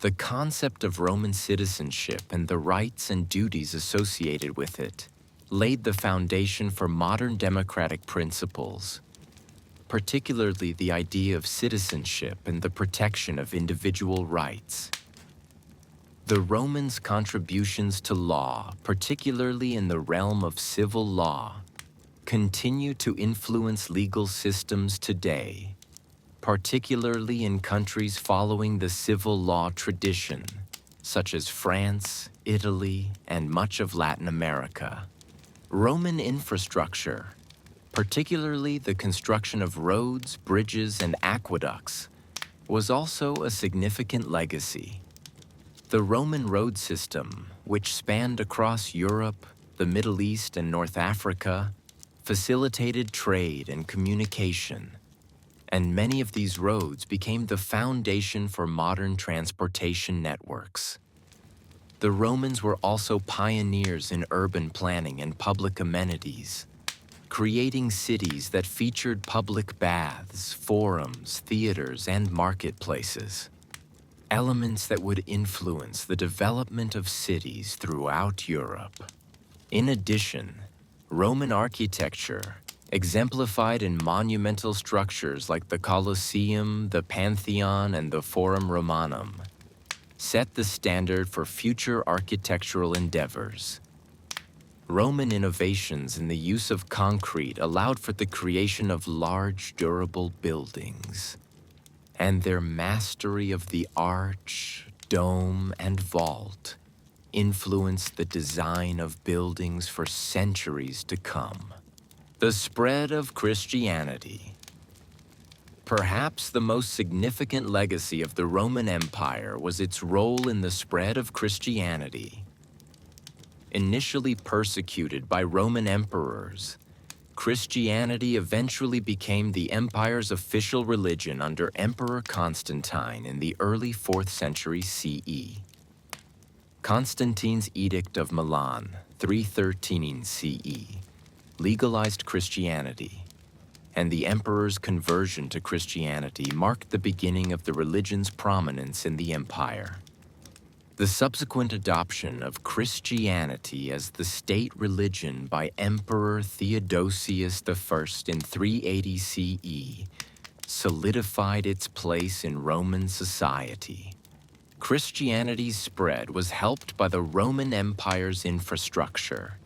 The concept of Roman citizenship and the rights and duties associated with it laid the foundation for modern democratic principles, particularly the idea of citizenship and the protection of individual rights. The Romans' contributions to law, particularly in the realm of civil law, continue to influence legal systems today, particularly in countries following the civil law tradition, such as France, Italy, and much of Latin America. Roman infrastructure, particularly the construction of roads, bridges, and aqueducts, was also a significant legacy. The Roman road system, which spanned across Europe, the Middle East, and North Africa, facilitated trade and communication, and many of these roads became the foundation for modern transportation networks. The Romans were also pioneers in urban planning and public amenities, creating cities that featured public baths, forums, theaters, and marketplaces, elements that would influence the development of cities throughout Europe. In addition, Roman architecture, exemplified in monumental structures like the Colosseum, the Pantheon, and the Forum Romanum, set the standard for future architectural endeavors. Roman innovations in the use of concrete allowed for the creation of large, durable buildings, and their mastery of the arch, dome, and vault influenced the design of buildings for centuries to come. The spread of Christianity. Perhaps the most significant legacy of the Roman Empire was its role in the spread of Christianity. Initially persecuted by Roman emperors, Christianity eventually became the empire's official religion under Emperor Constantine in the early 4th century CE. Constantine's Edict of Milan, 313 CE, legalized Christianity, and the emperor's conversion to Christianity marked the beginning of the religion's prominence in the empire. The subsequent adoption of Christianity as the state religion by Emperor Theodosius I in 380 CE solidified its place in Roman society. Christianity's spread was helped by the Roman Empire's infrastructure,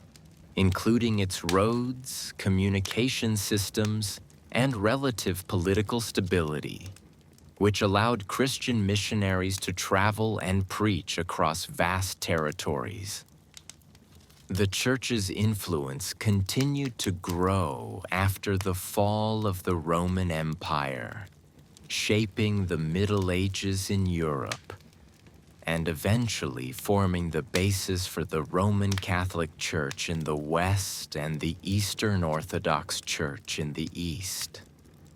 including its roads, communication systems, and relative political stability, which allowed Christian missionaries to travel and preach across vast territories. The Church's influence continued to grow after the fall of the Roman Empire, shaping the Middle Ages in Europe, and eventually forming the basis for the Roman Catholic Church in the West and the Eastern Orthodox Church in the East.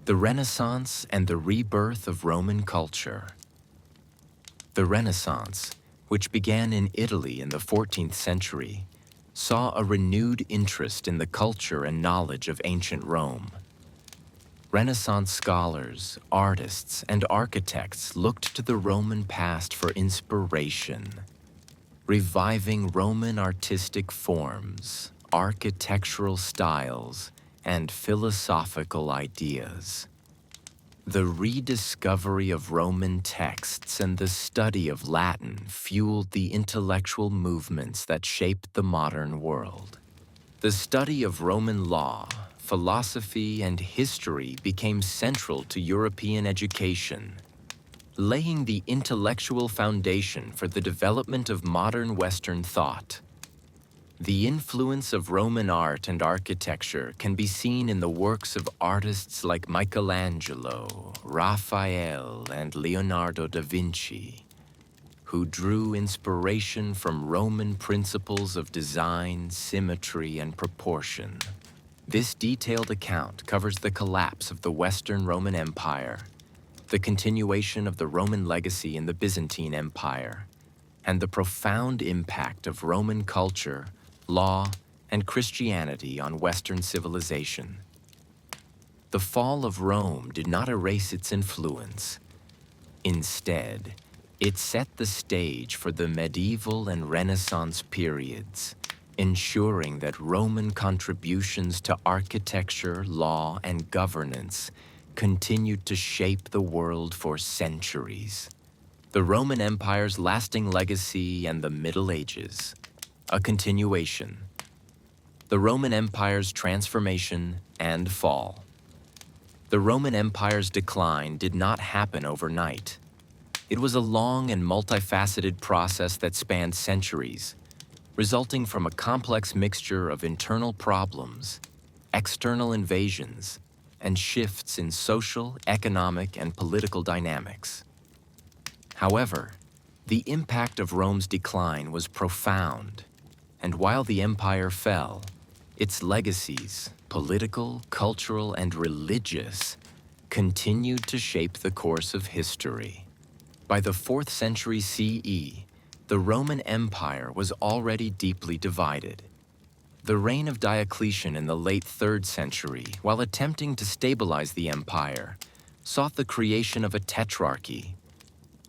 The Renaissance and the rebirth of Roman culture. The Renaissance, which began in Italy in the 14th century, saw a renewed interest in the culture and knowledge of ancient Rome. Renaissance scholars, artists, and architects looked to the Roman past for inspiration, reviving Roman artistic forms, architectural styles, and philosophical ideas. The rediscovery of Roman texts and the study of Latin fueled the intellectual movements that shaped the modern world. The study of Roman law, philosophy, and history became central to European education, laying the intellectual foundation for the development of modern Western thought. The influence of Roman art and architecture can be seen in the works of artists like Michelangelo, Raphael, and Leonardo da Vinci, who drew inspiration from Roman principles of design, symmetry, and proportion. This detailed account covers the collapse of the Western Roman Empire, the continuation of the Roman legacy in the Byzantine Empire, and the profound impact of Roman culture, law, and Christianity on Western civilization. The fall of Rome did not erase its influence. Instead, it set the stage for the medieval and Renaissance periods, ensuring that Roman contributions to architecture, law, and governance continued to shape the world for centuries. The Roman Empire's lasting legacy and the Middle Ages. A continuation. The Roman Empire's transformation and fall. The Roman Empire's decline did not happen overnight. It was a long and multifaceted process that spanned centuries, resulting from a complex mixture of internal problems, external invasions, and shifts in social, economic, and political dynamics. However, the impact of Rome's decline was profound, and while the empire fell, its legacies, political, cultural, and religious, continued to shape the course of history. By the 4th century CE, the Roman Empire was already deeply divided. The reign of Diocletian in the late 3rd century, while attempting to stabilize the empire, sought the creation of a tetrarchy,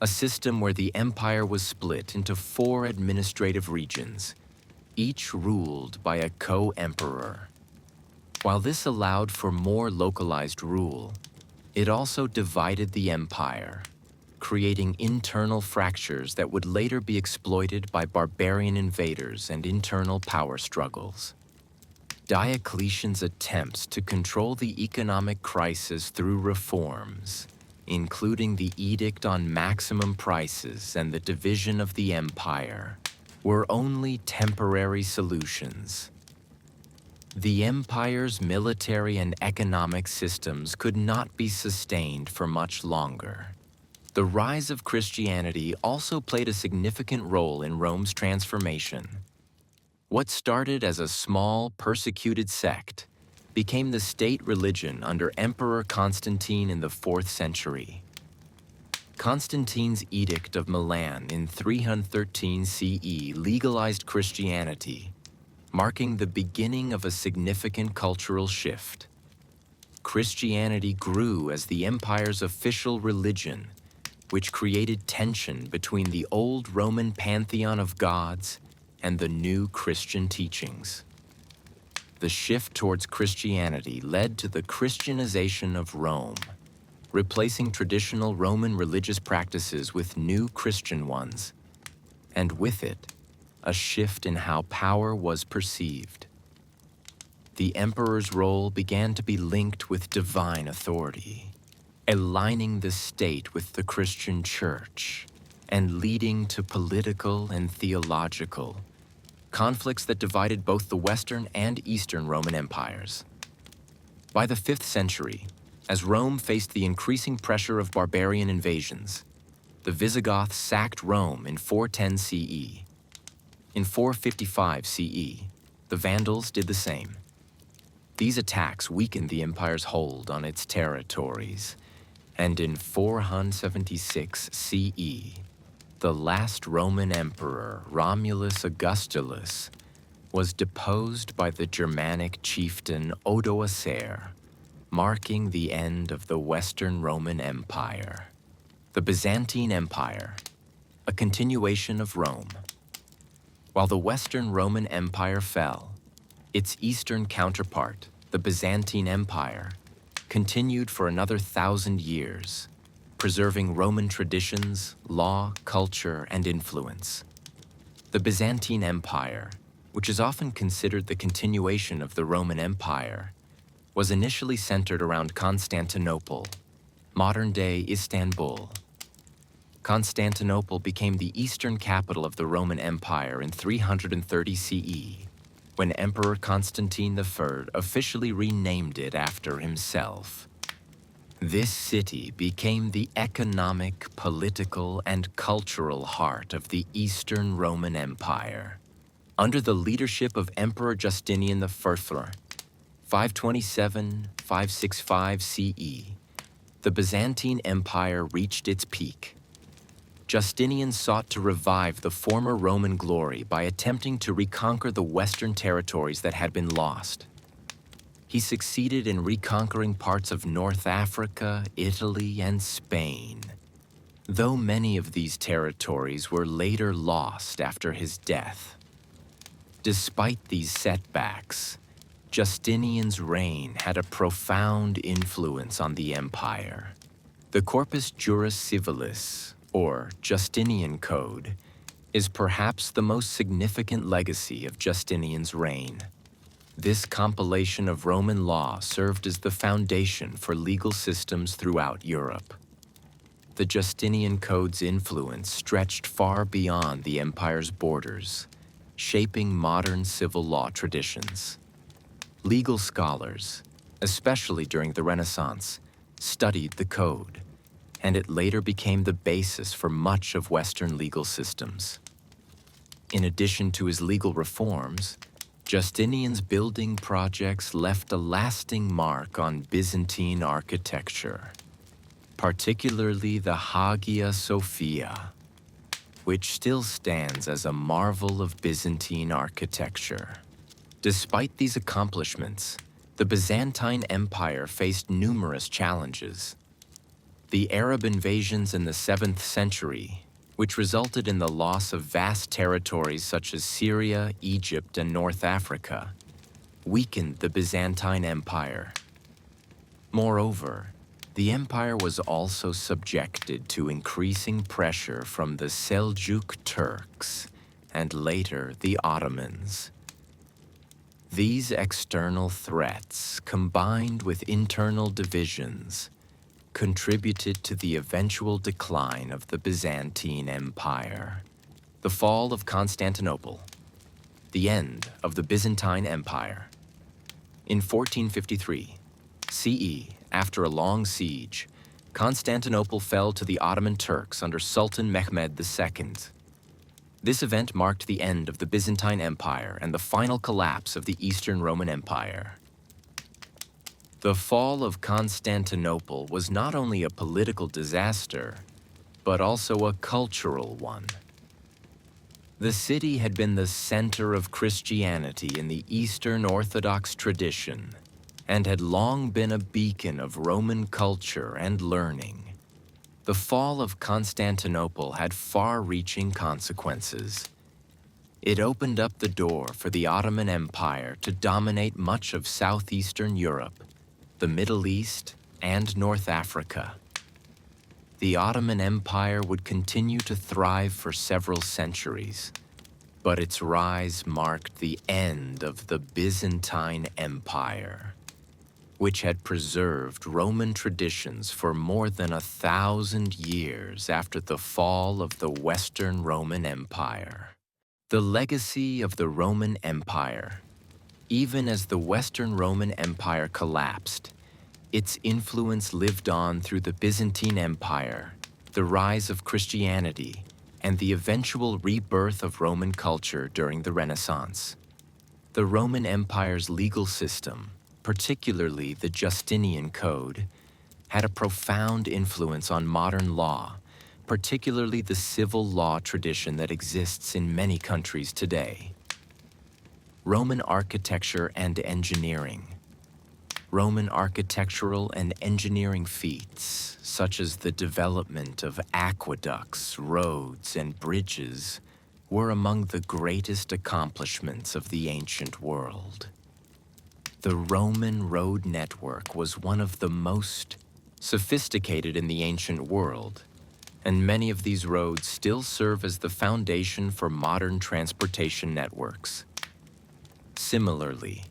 a system where the empire was split into 4 administrative regions, each ruled by a co-emperor. While this allowed for more localized rule, it also divided the empire, creating internal fractures that would later be exploited by barbarian invaders and internal power struggles. Diocletian's attempts to control the economic crisis through reforms, including the edict on maximum prices and the division of the empire, were only temporary solutions. The empire's military and economic systems could not be sustained for much longer. The rise of Christianity also played a significant role in Rome's transformation. What started as a small, persecuted sect became the state religion under Emperor Constantine in the 4th century. Constantine's Edict of Milan in 313 CE legalized Christianity, marking the beginning of a significant cultural shift. Christianity grew as the empire's official religion, which created tension between the old Roman pantheon of gods and the new Christian teachings. The shift towards Christianity led to the Christianization of Rome, replacing traditional Roman religious practices with new Christian ones, and with it, a shift in how power was perceived. The emperor's role began to be linked with divine authority, aligning the state with the Christian church, and leading to political and theological conflicts that divided both the Western and Eastern Roman empires. By the 5th century, as Rome faced the increasing pressure of barbarian invasions, the Visigoths sacked Rome in 410 CE. In 455 CE, the Vandals did the same. These attacks weakened the empire's hold on its territories, and in 476 CE, the last Roman emperor, Romulus Augustulus, was deposed by the Germanic chieftain Odoacer, marking the end of the Western Roman Empire. The Byzantine Empire, a continuation of Rome. While the Western Roman Empire fell, its eastern counterpart, the Byzantine Empire, continued for another 1,000 years, preserving Roman traditions, law, culture, and influence. The Byzantine Empire, which is often considered the continuation of the Roman Empire, was initially centered around Constantinople, modern-day Istanbul. Constantinople became the eastern capital of the Roman Empire in 330 CE, when Emperor Constantine I officially renamed it after himself. This city became the economic, political, and cultural heart of the Eastern Roman Empire. Under the leadership of Emperor Justinian I, 527–565 CE, the Byzantine Empire reached its peak. Justinian sought to revive the former Roman glory by attempting to reconquer the Western territories that had been lost. He succeeded in reconquering parts of North Africa, Italy, and Spain, though many of these territories were later lost after his death. Despite these setbacks, Justinian's reign had a profound influence on the empire. The Corpus Juris Civilis, or Justinian Code, is perhaps the most significant legacy of Justinian's reign. This compilation of Roman law served as the foundation for legal systems throughout Europe. The Justinian Code's influence stretched far beyond the empire's borders, shaping modern civil law traditions. Legal scholars, especially during the Renaissance, studied the code, and it later became the basis for much of Western legal systems. In addition to his legal reforms, Justinian's building projects left a lasting mark on Byzantine architecture, particularly the Hagia Sophia, which still stands as a marvel of Byzantine architecture. Despite these accomplishments, the Byzantine Empire faced numerous challenges. The Arab invasions in the 7th century, which resulted in the loss of vast territories such as Syria, Egypt, and North Africa, weakened the Byzantine Empire. Moreover, the empire was also subjected to increasing pressure from the Seljuk Turks and later the Ottomans. These external threats, combined with internal divisions, contributed to the eventual decline of the Byzantine Empire. The fall of Constantinople, the end of the Byzantine Empire. In 1453 CE, after a long siege, Constantinople fell to the Ottoman Turks under Sultan Mehmed II. This event marked the end of the Byzantine Empire and the final collapse of the Eastern Roman Empire. The fall of Constantinople was not only a political disaster, but also a cultural one. The city had been the center of Christianity in the Eastern Orthodox tradition and had long been a beacon of Roman culture and learning. The fall of Constantinople had far-reaching consequences. It opened up the door for the Ottoman Empire to dominate much of southeastern Europe, the Middle East, and North Africa. The Ottoman Empire would continue to thrive for several centuries, but its rise marked the end of the Byzantine Empire, which had preserved Roman traditions for more than 1,000 years after the fall of the Western Roman Empire. The legacy of the Roman Empire. Even as the Western Roman Empire collapsed, its influence lived on through the Byzantine Empire, the rise of Christianity, and the eventual rebirth of Roman culture during the Renaissance. The Roman Empire's legal system, particularly the Justinian Code, had a profound influence on modern law, particularly the civil law tradition that exists in many countries today. Roman architecture and engineering. Roman architectural and engineering feats, such as the development of aqueducts, roads, and bridges, were among the greatest accomplishments of the ancient world. The Roman road network was one of the most sophisticated in the ancient world, and many of these roads still serve as the foundation for modern transportation networks. Similarly,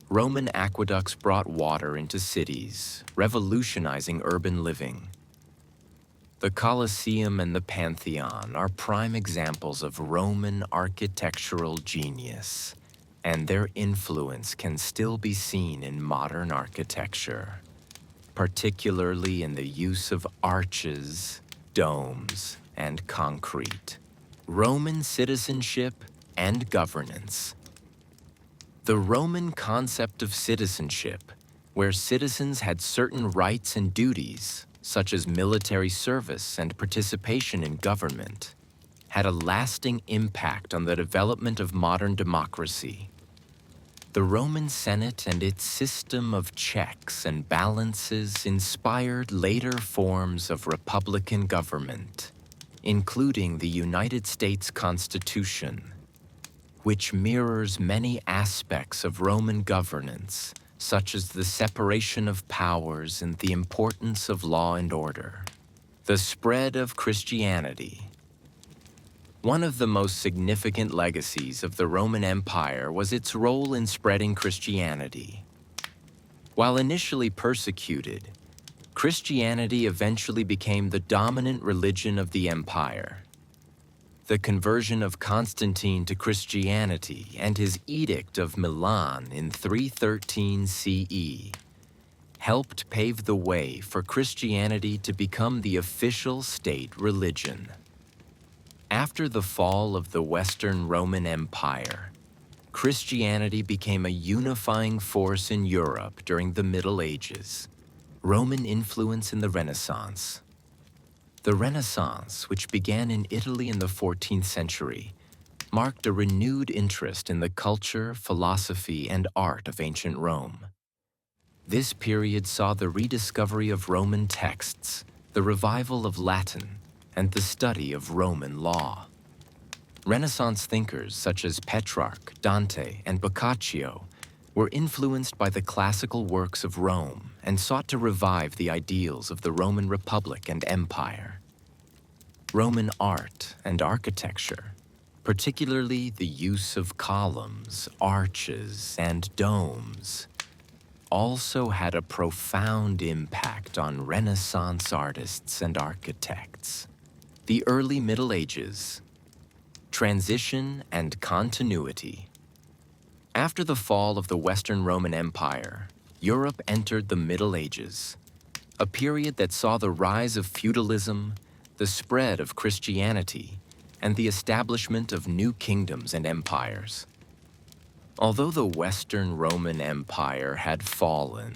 Roman aqueducts brought water into cities, revolutionizing urban living. The Colosseum and the Pantheon are prime examples of Roman architectural genius, and their influence can still be seen in modern architecture, particularly in the use of arches, domes, and concrete. Roman citizenship and governance. The Roman concept of citizenship, where citizens had certain rights and duties, such as military service and participation in government, had a lasting impact on the development of modern democracy. The Roman Senate and its system of checks and balances inspired later forms of republican government, including the United States Constitution, which mirrors many aspects of Roman governance, such as the separation of powers and the importance of law and order. The spread of Christianity. One of the most significant legacies of the Roman Empire was its role in spreading Christianity. While initially persecuted, Christianity eventually became the dominant religion of the empire. The conversion of Constantine to Christianity and his Edict of Milan in 313 CE helped pave the way for Christianity to become the official state religion. After the fall of the Western Roman Empire, Christianity became a unifying force in Europe during the Middle Ages. Roman influence in the Renaissance. The Renaissance, which began in Italy in the 14th century, marked a renewed interest in the culture, philosophy, and art of ancient Rome. This period saw the rediscovery of Roman texts, the revival of Latin, and the study of Roman law. Renaissance thinkers such as Petrarch, Dante, and Boccaccio were influenced by the classical works of Rome and sought to revive the ideals of the Roman Republic and Empire. Roman art and architecture, particularly the use of columns, arches, and domes, also had a profound impact on Renaissance artists and architects. The early Middle Ages, transition and continuity. After the fall of the Western Roman Empire, Europe entered the Middle Ages, a period that saw the rise of feudalism, the spread of Christianity, and the establishment of new kingdoms and empires. Although the Western Roman Empire had fallen,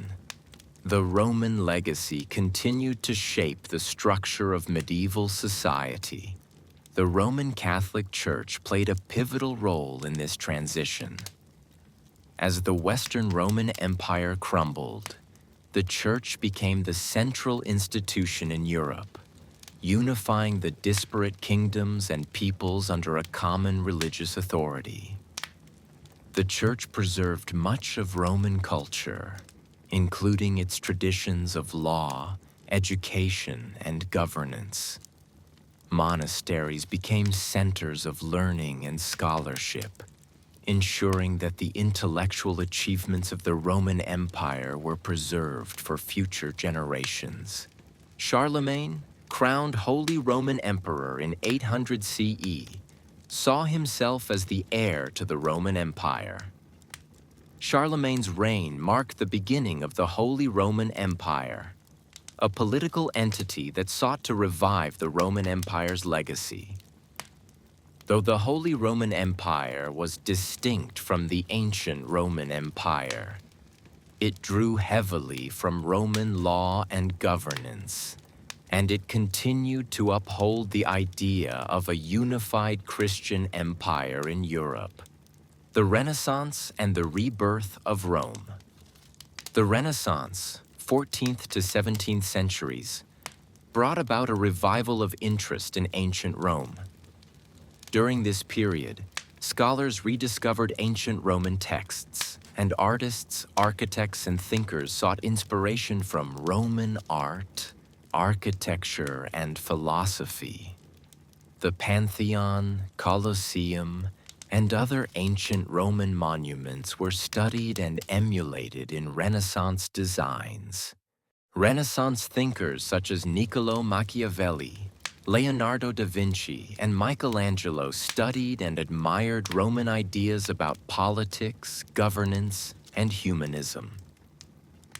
the Roman legacy continued to shape the structure of medieval society. The Roman Catholic Church played a pivotal role in this transition. As the Western Roman Empire crumbled, the Church became the central institution in Europe, unifying the disparate kingdoms and peoples under a common religious authority. The Church preserved much of Roman culture, including its traditions of law, education, and governance. Monasteries became centers of learning and scholarship, ensuring that the intellectual achievements of the Roman Empire were preserved for future generations. Charlemagne, crowned Holy Roman Emperor in 800 CE, saw himself as the heir to the Roman Empire. Charlemagne's reign marked the beginning of the Holy Roman Empire, a political entity that sought to revive the Roman Empire's legacy. Though the Holy Roman Empire was distinct from the ancient Roman Empire, it drew heavily from Roman law and governance, and it continued to uphold the idea of a unified Christian empire in Europe. The Renaissance and the rebirth of Rome. The Renaissance, 14th to 17th centuries, brought about a revival of interest in ancient Rome. During this period, scholars rediscovered ancient Roman texts, and artists, architects, and thinkers sought inspiration from Roman art, architecture, and philosophy. The Pantheon, Colosseum, and other ancient Roman monuments were studied and emulated in Renaissance designs. Renaissance thinkers such as Niccolò Machiavelli, Leonardo da Vinci, and Michelangelo studied and admired Roman ideas about politics, governance, and humanism.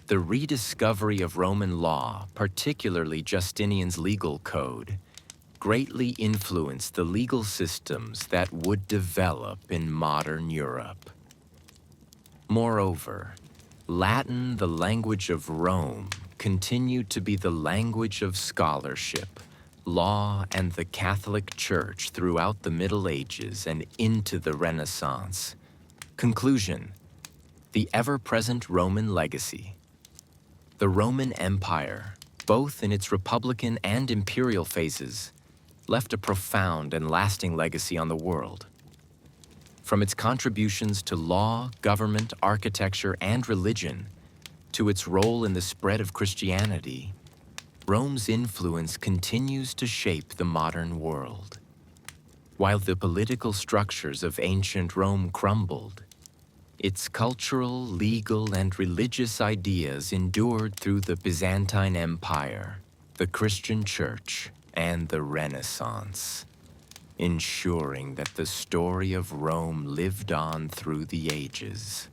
The rediscovery of Roman law, particularly Justinian's legal code, greatly influenced the legal systems that would develop in modern Europe. Moreover, Latin, the language of Rome, continued to be the language of scholarship, law, and the Catholic Church throughout the Middle Ages and into the Renaissance. Conclusion: the ever-present Roman legacy. The Roman Empire, both in its republican and imperial phases, left a profound and lasting legacy on the world. From its contributions to law, government, architecture, and religion, to its role in the spread of Christianity, Rome's influence continues to shape the modern world. While the political structures of ancient Rome crumbled, its cultural, legal, and religious ideas endured through the Byzantine Empire, the Christian Church, and the Renaissance, ensuring that the story of Rome lived on through the ages.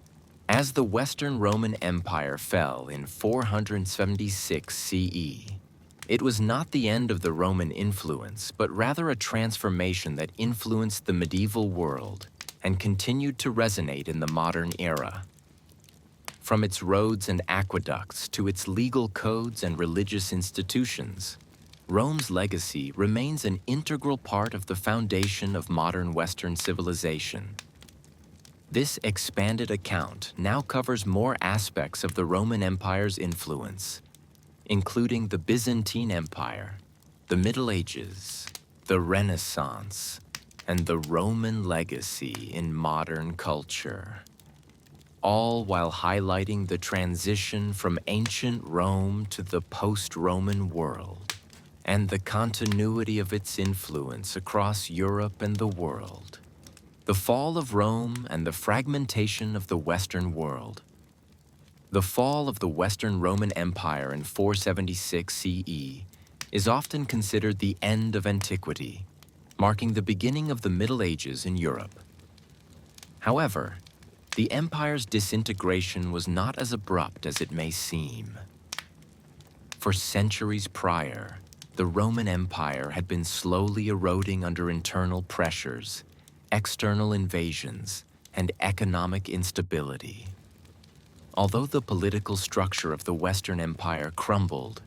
As the Western Roman Empire fell in 476 CE, it was not the end of the Roman influence, but rather a transformation that influenced the medieval world and continued to resonate in the modern era. From its roads and aqueducts to its legal codes and religious institutions, Rome's legacy remains an integral part of the foundation of modern Western civilization. This expanded account now covers more aspects of the Roman Empire's influence, including the Byzantine Empire, the Middle Ages, the Renaissance, and the Roman legacy in modern culture. all while highlighting the transition from ancient Rome to the post-Roman world and the continuity of its influence across Europe and the world. The fall of Rome and the fragmentation of the Western world. The fall of the Western Roman Empire in 476 CE is often considered the end of antiquity, marking the beginning of the Middle Ages in Europe. However, the empire's disintegration was not as abrupt as it may seem. For centuries prior, the Roman Empire had been slowly eroding under internal pressures, external invasions, and economic instability. Although the political structure of the Western Empire crumbled,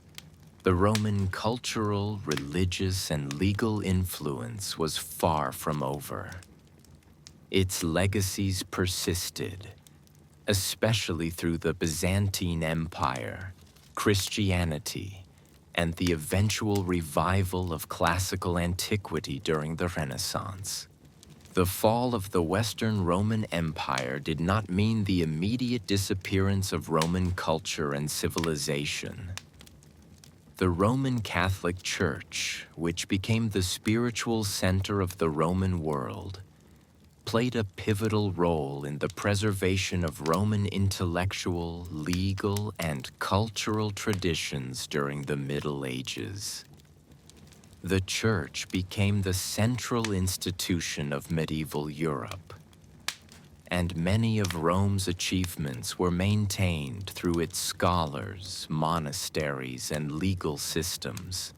the Roman cultural, religious, and legal influence was far from over. Its legacies persisted, especially through the Byzantine Empire, Christianity, and the eventual revival of classical antiquity during the Renaissance. The fall of the Western Roman Empire did not mean the immediate disappearance of Roman culture and civilization. The Roman Catholic Church, which became the spiritual center of the Roman world, played a pivotal role in the preservation of Roman intellectual, legal, and cultural traditions during the Middle Ages. The Church became the central institution of medieval Europe, and many of Rome's achievements were maintained through its scholars, monasteries, and legal systems.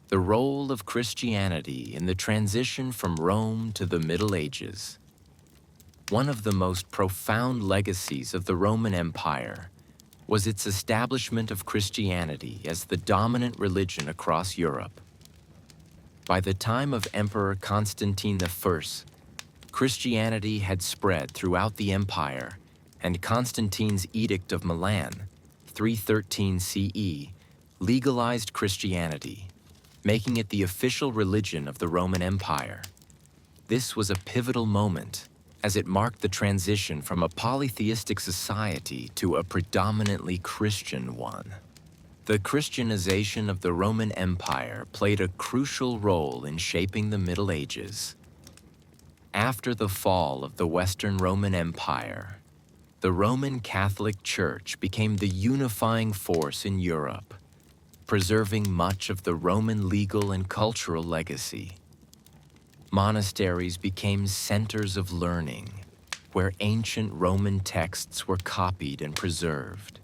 The role of Christianity in the transition from Rome to the Middle Ages. One of the most profound legacies of the Roman Empire was its establishment of Christianity as the dominant religion across Europe. By the time of Emperor Constantine I, Christianity had spread throughout the empire, and Constantine's Edict of Milan, 313 CE, legalized Christianity, making it the official religion of the Roman Empire. This was a pivotal moment, as it marked the transition from a polytheistic society to a predominantly Christian one. The Christianization of the Roman Empire played a crucial role in shaping the Middle Ages. After the fall of the Western Roman Empire, the Roman Catholic Church became the unifying force in Europe, preserving much of the Roman legal and cultural legacy. Monasteries became centers of learning, where ancient Roman texts were copied and preserved.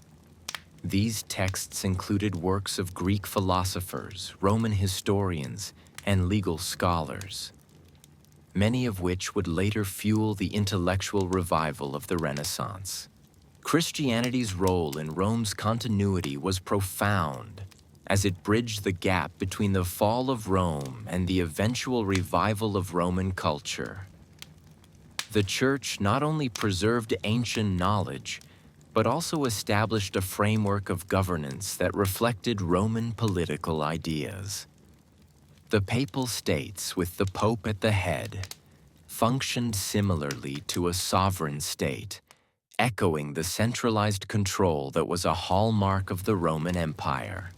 These texts included works of Greek philosophers, Roman historians, and legal scholars, many of which would later fuel the intellectual revival of the Renaissance. Christianity's role in Rome's continuity was profound, as it bridged the gap between the fall of Rome and the eventual revival of Roman culture. The Church not only preserved ancient knowledge, but also established a framework of governance that reflected Roman political ideas. The Papal States, with the Pope at the head, functioned similarly to a sovereign state, echoing the centralized control that was a hallmark of the Roman Empire.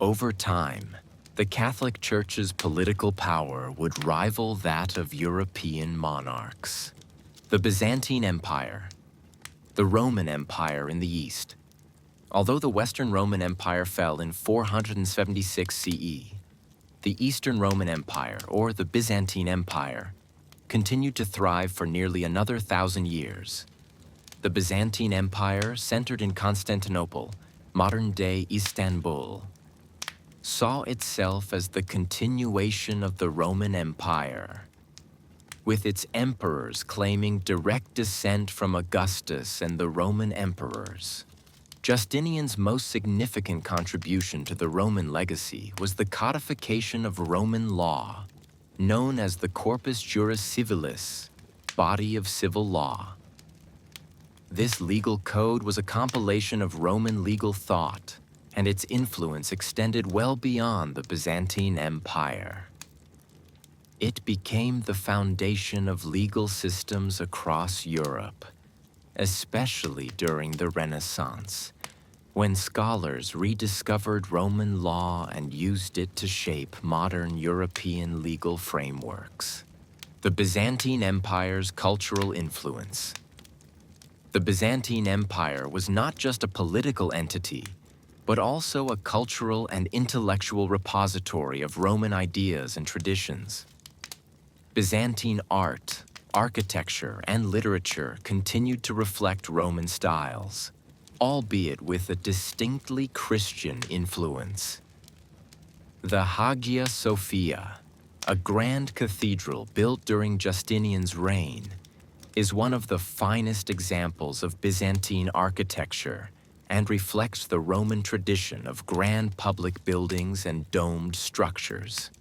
Over time, the Catholic Church's political power would rival that of European monarchs. The Byzantine Empire, the Roman Empire in the East. Although the Western Roman Empire fell in 476 CE, the Eastern Roman Empire, or the Byzantine Empire, continued to thrive for nearly another 1,000 years. The Byzantine Empire, centered in Constantinople, modern-day Istanbul, saw itself as the continuation of the Roman Empire, with its emperors claiming direct descent from Augustus and the Roman emperors. Justinian's most significant contribution to the Roman legacy was the codification of Roman law, known as the Corpus Juris Civilis, body of civil law. This legal code was a compilation of Roman legal thought, and its influence extended well beyond the Byzantine Empire. It became the foundation of legal systems across Europe, especially during the Renaissance, when scholars rediscovered Roman law and used it to shape modern European legal frameworks. The Byzantine Empire's cultural influence. The Byzantine Empire was not just a political entity, but also a cultural and intellectual repository of Roman ideas and traditions. Byzantine art, architecture, and literature continued to reflect Roman styles, albeit with a distinctly Christian influence. The Hagia Sophia, a grand cathedral built during Justinian's reign, is one of the finest examples of Byzantine architecture and reflects the Roman tradition of grand public buildings and domed structures.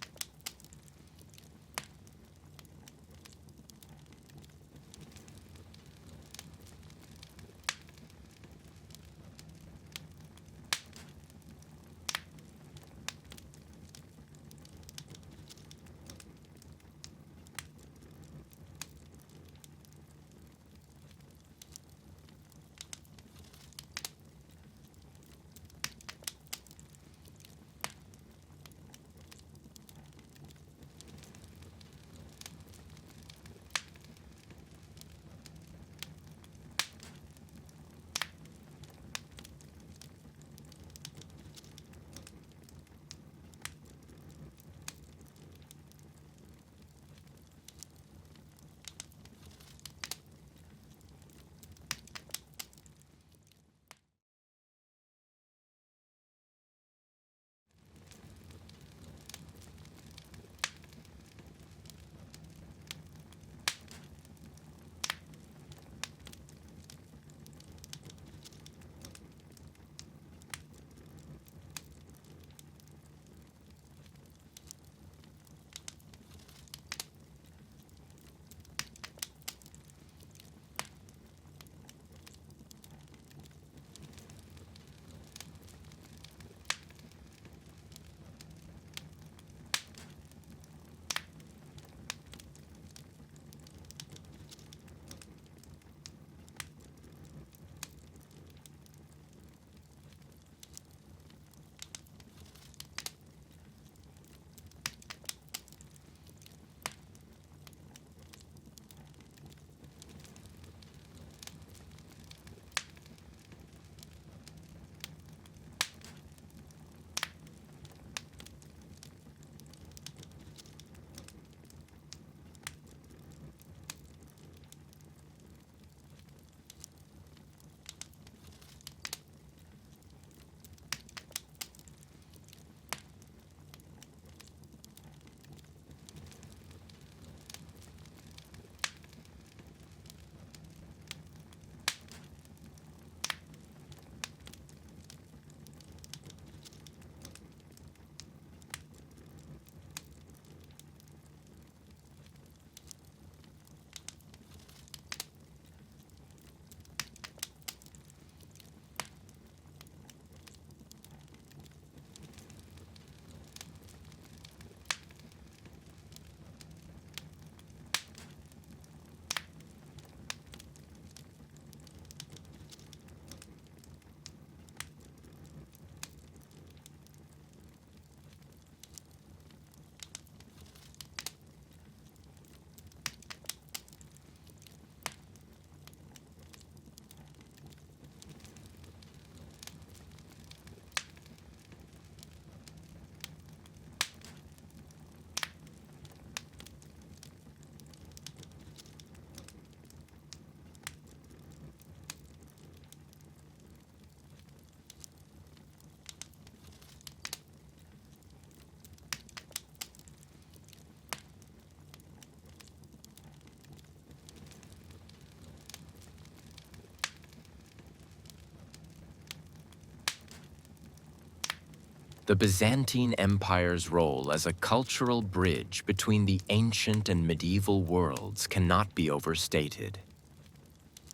The Byzantine Empire's role as a cultural bridge between the ancient and medieval worlds cannot be overstated.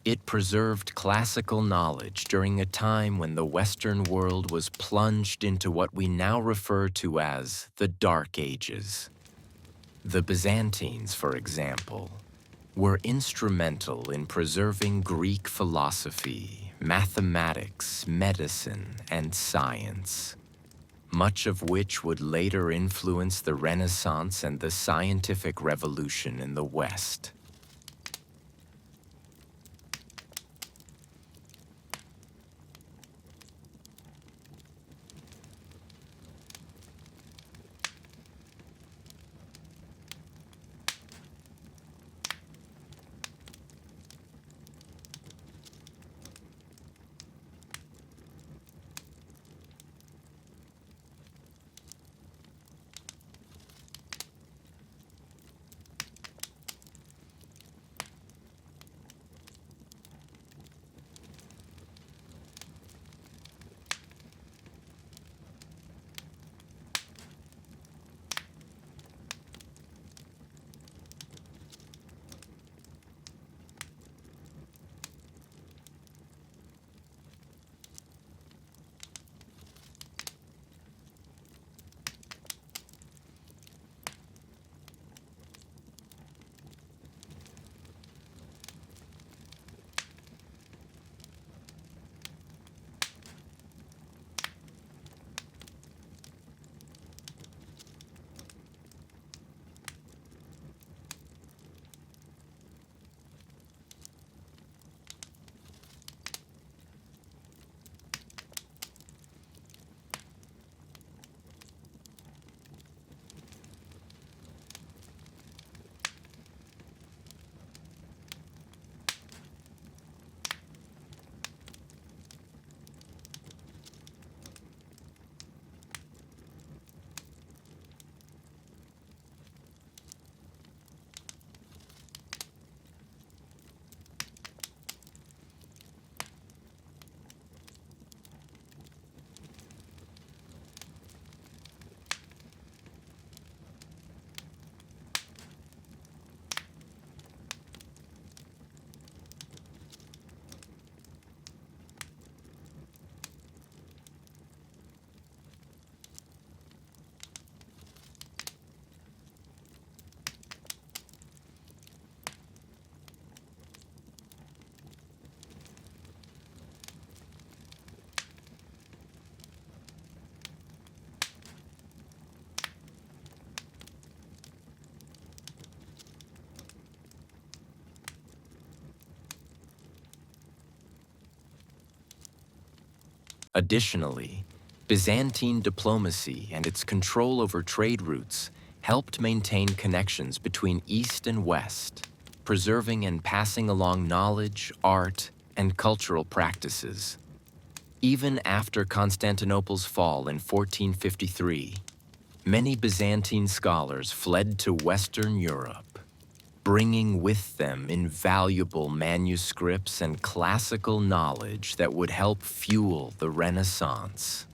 It preserved classical knowledge during a time when the Western world was plunged into what we now refer to as the Dark Ages. The Byzantines, for example, were instrumental in preserving Greek philosophy, mathematics, medicine, and science, much of which would later influence the Renaissance and the scientific revolution in the West. Additionally, Byzantine diplomacy and its control over trade routes helped maintain connections between East and West, preserving and passing along knowledge, art, and cultural practices. Even after Constantinople's fall in 1453, many Byzantine scholars fled to Western Europe, bringing with them invaluable manuscripts and classical knowledge that would help fuel the Renaissance.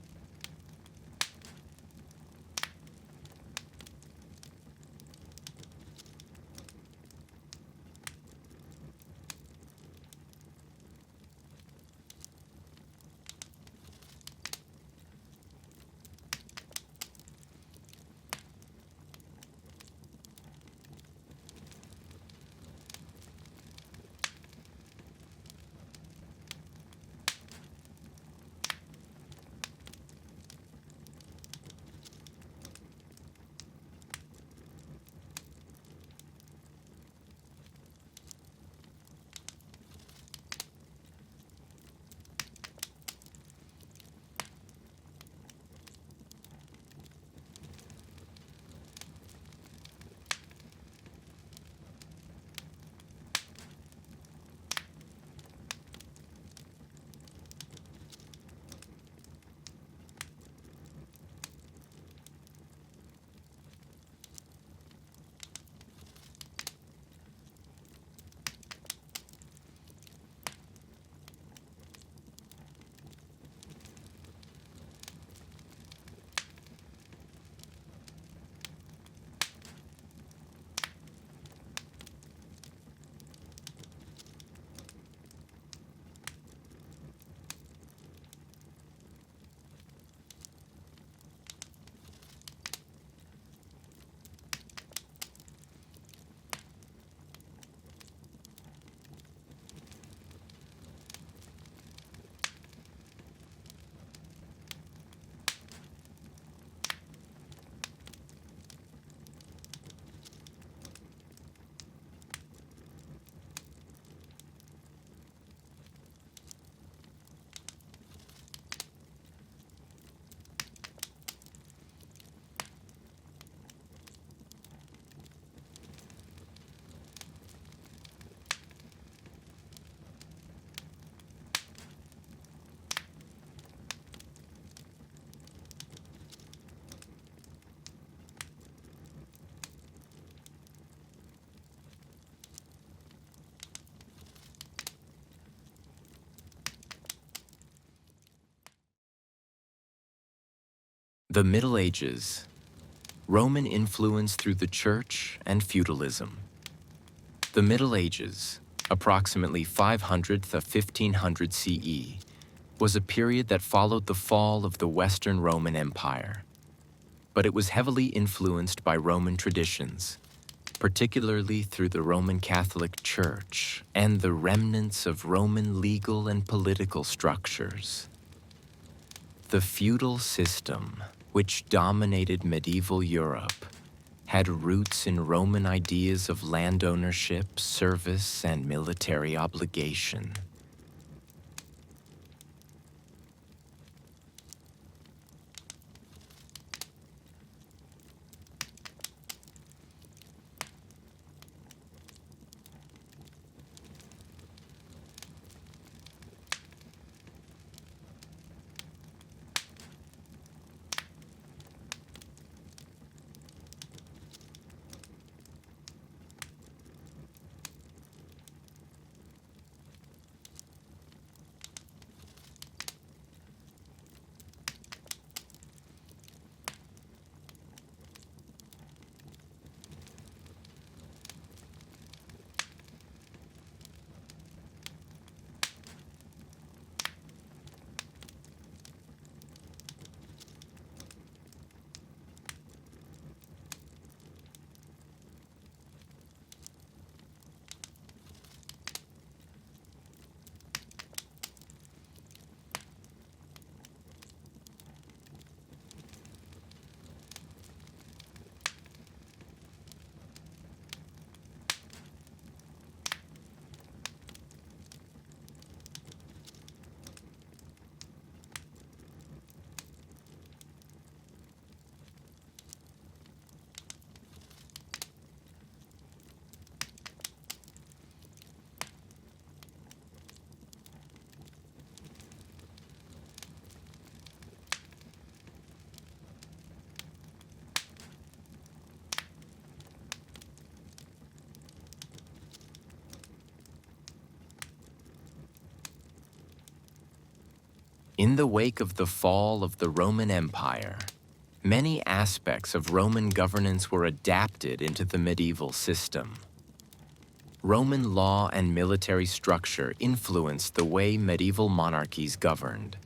The Middle Ages. Roman influence through the Church and feudalism. The Middle Ages, approximately 500 to 1500 CE, was a period that followed the fall of the Western Roman Empire. But it was heavily influenced by Roman traditions, particularly through the Roman Catholic Church and the remnants of Roman legal and political structures. The feudal system, which dominated medieval Europe, had roots in Roman ideas of land ownership, service, and military obligation. In the wake of the fall of the Roman Empire, many aspects of Roman governance were adapted into the medieval system. Roman law and military structure influenced the way medieval monarchies governed.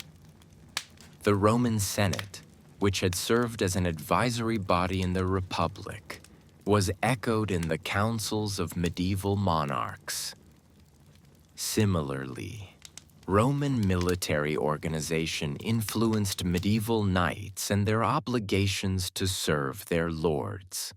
The Roman Senate, which had served as an advisory body in the Republic, was echoed in the councils of medieval monarchs. Similarly, Roman military organization influenced medieval knights and their obligations to serve their lords.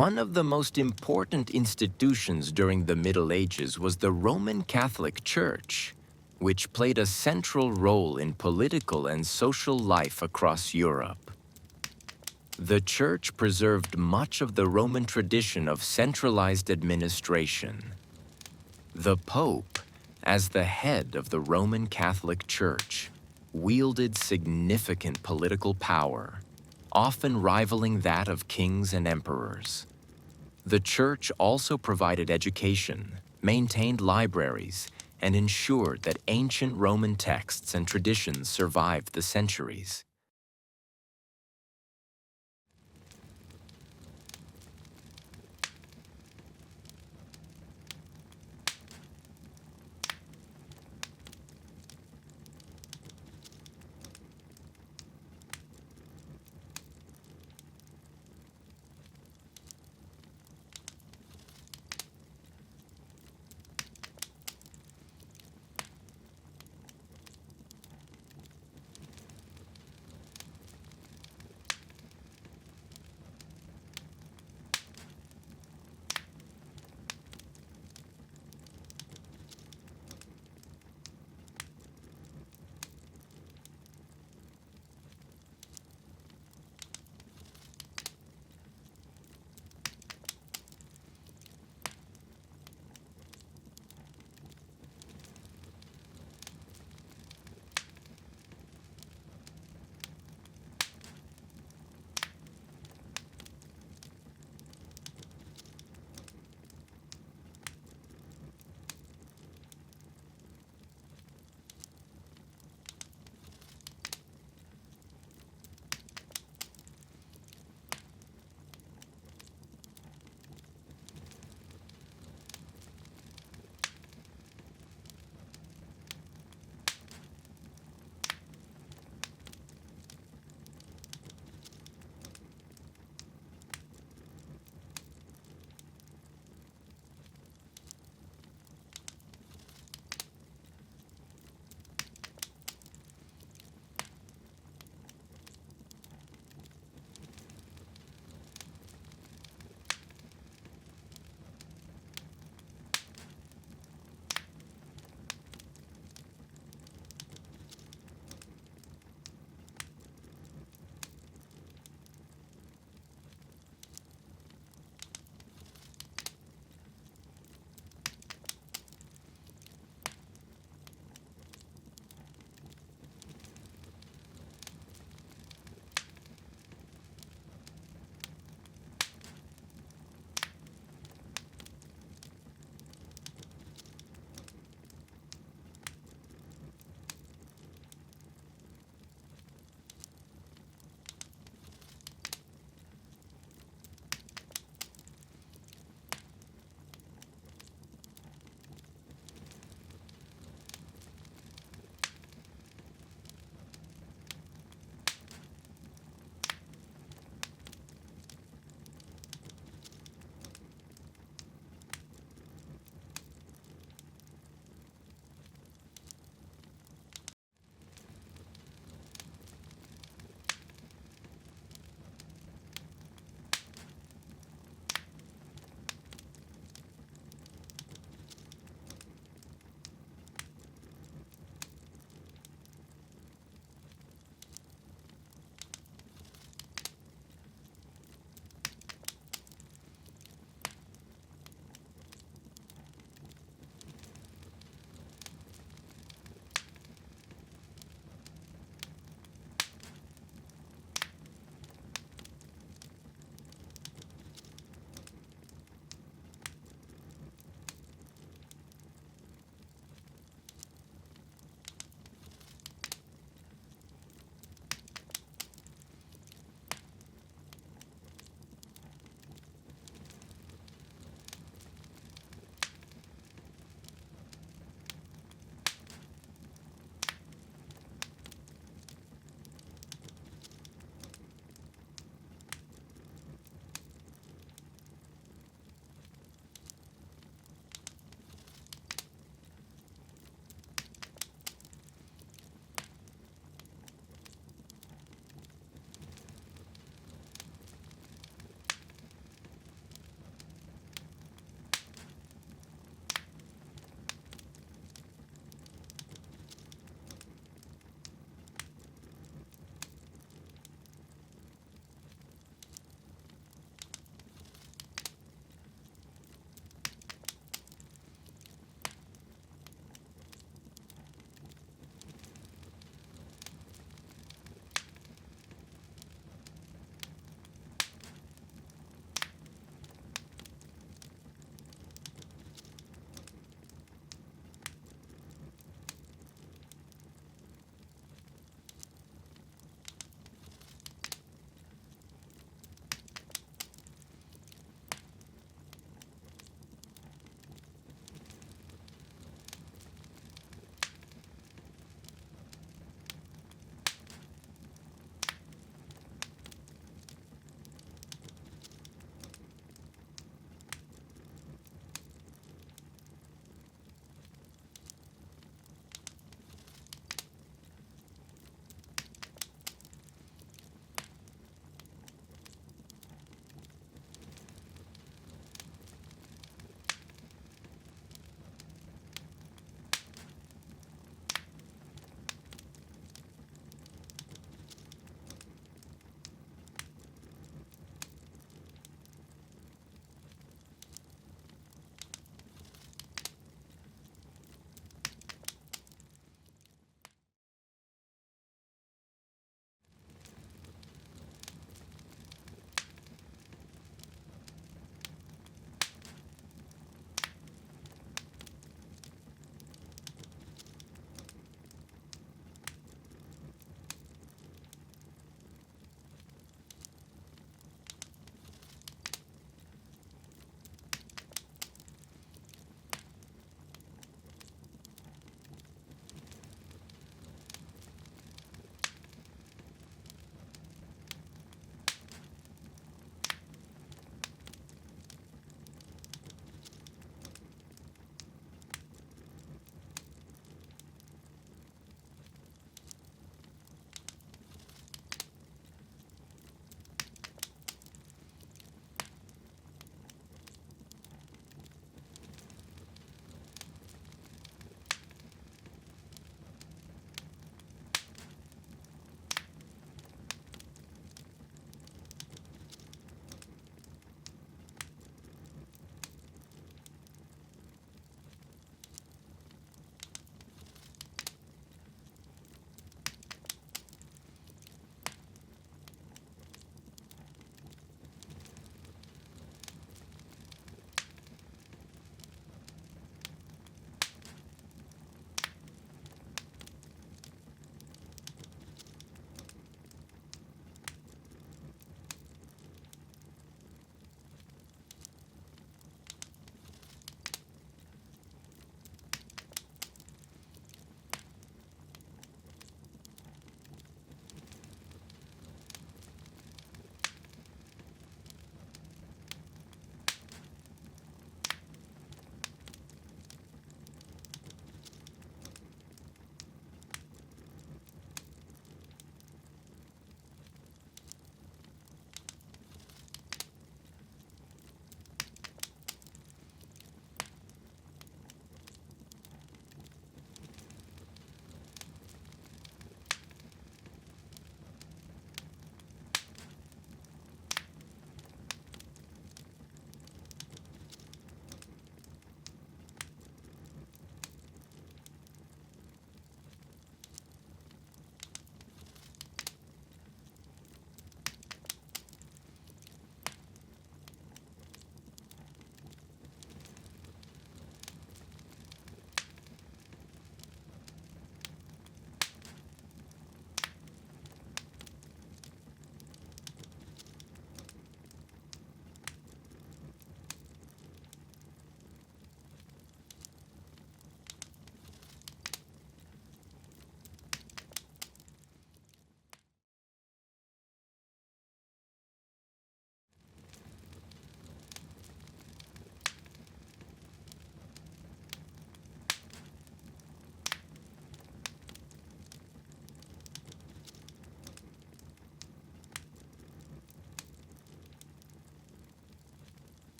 One of the most important institutions during the Middle Ages was the Roman Catholic Church, which played a central role in political and social life across Europe. The Church preserved much of the Roman tradition of centralized administration. The Pope, as the head of the Roman Catholic Church, wielded significant political power, often rivaling that of kings and emperors. The Church also provided education, maintained libraries, and ensured that ancient Roman texts and traditions survived the centuries.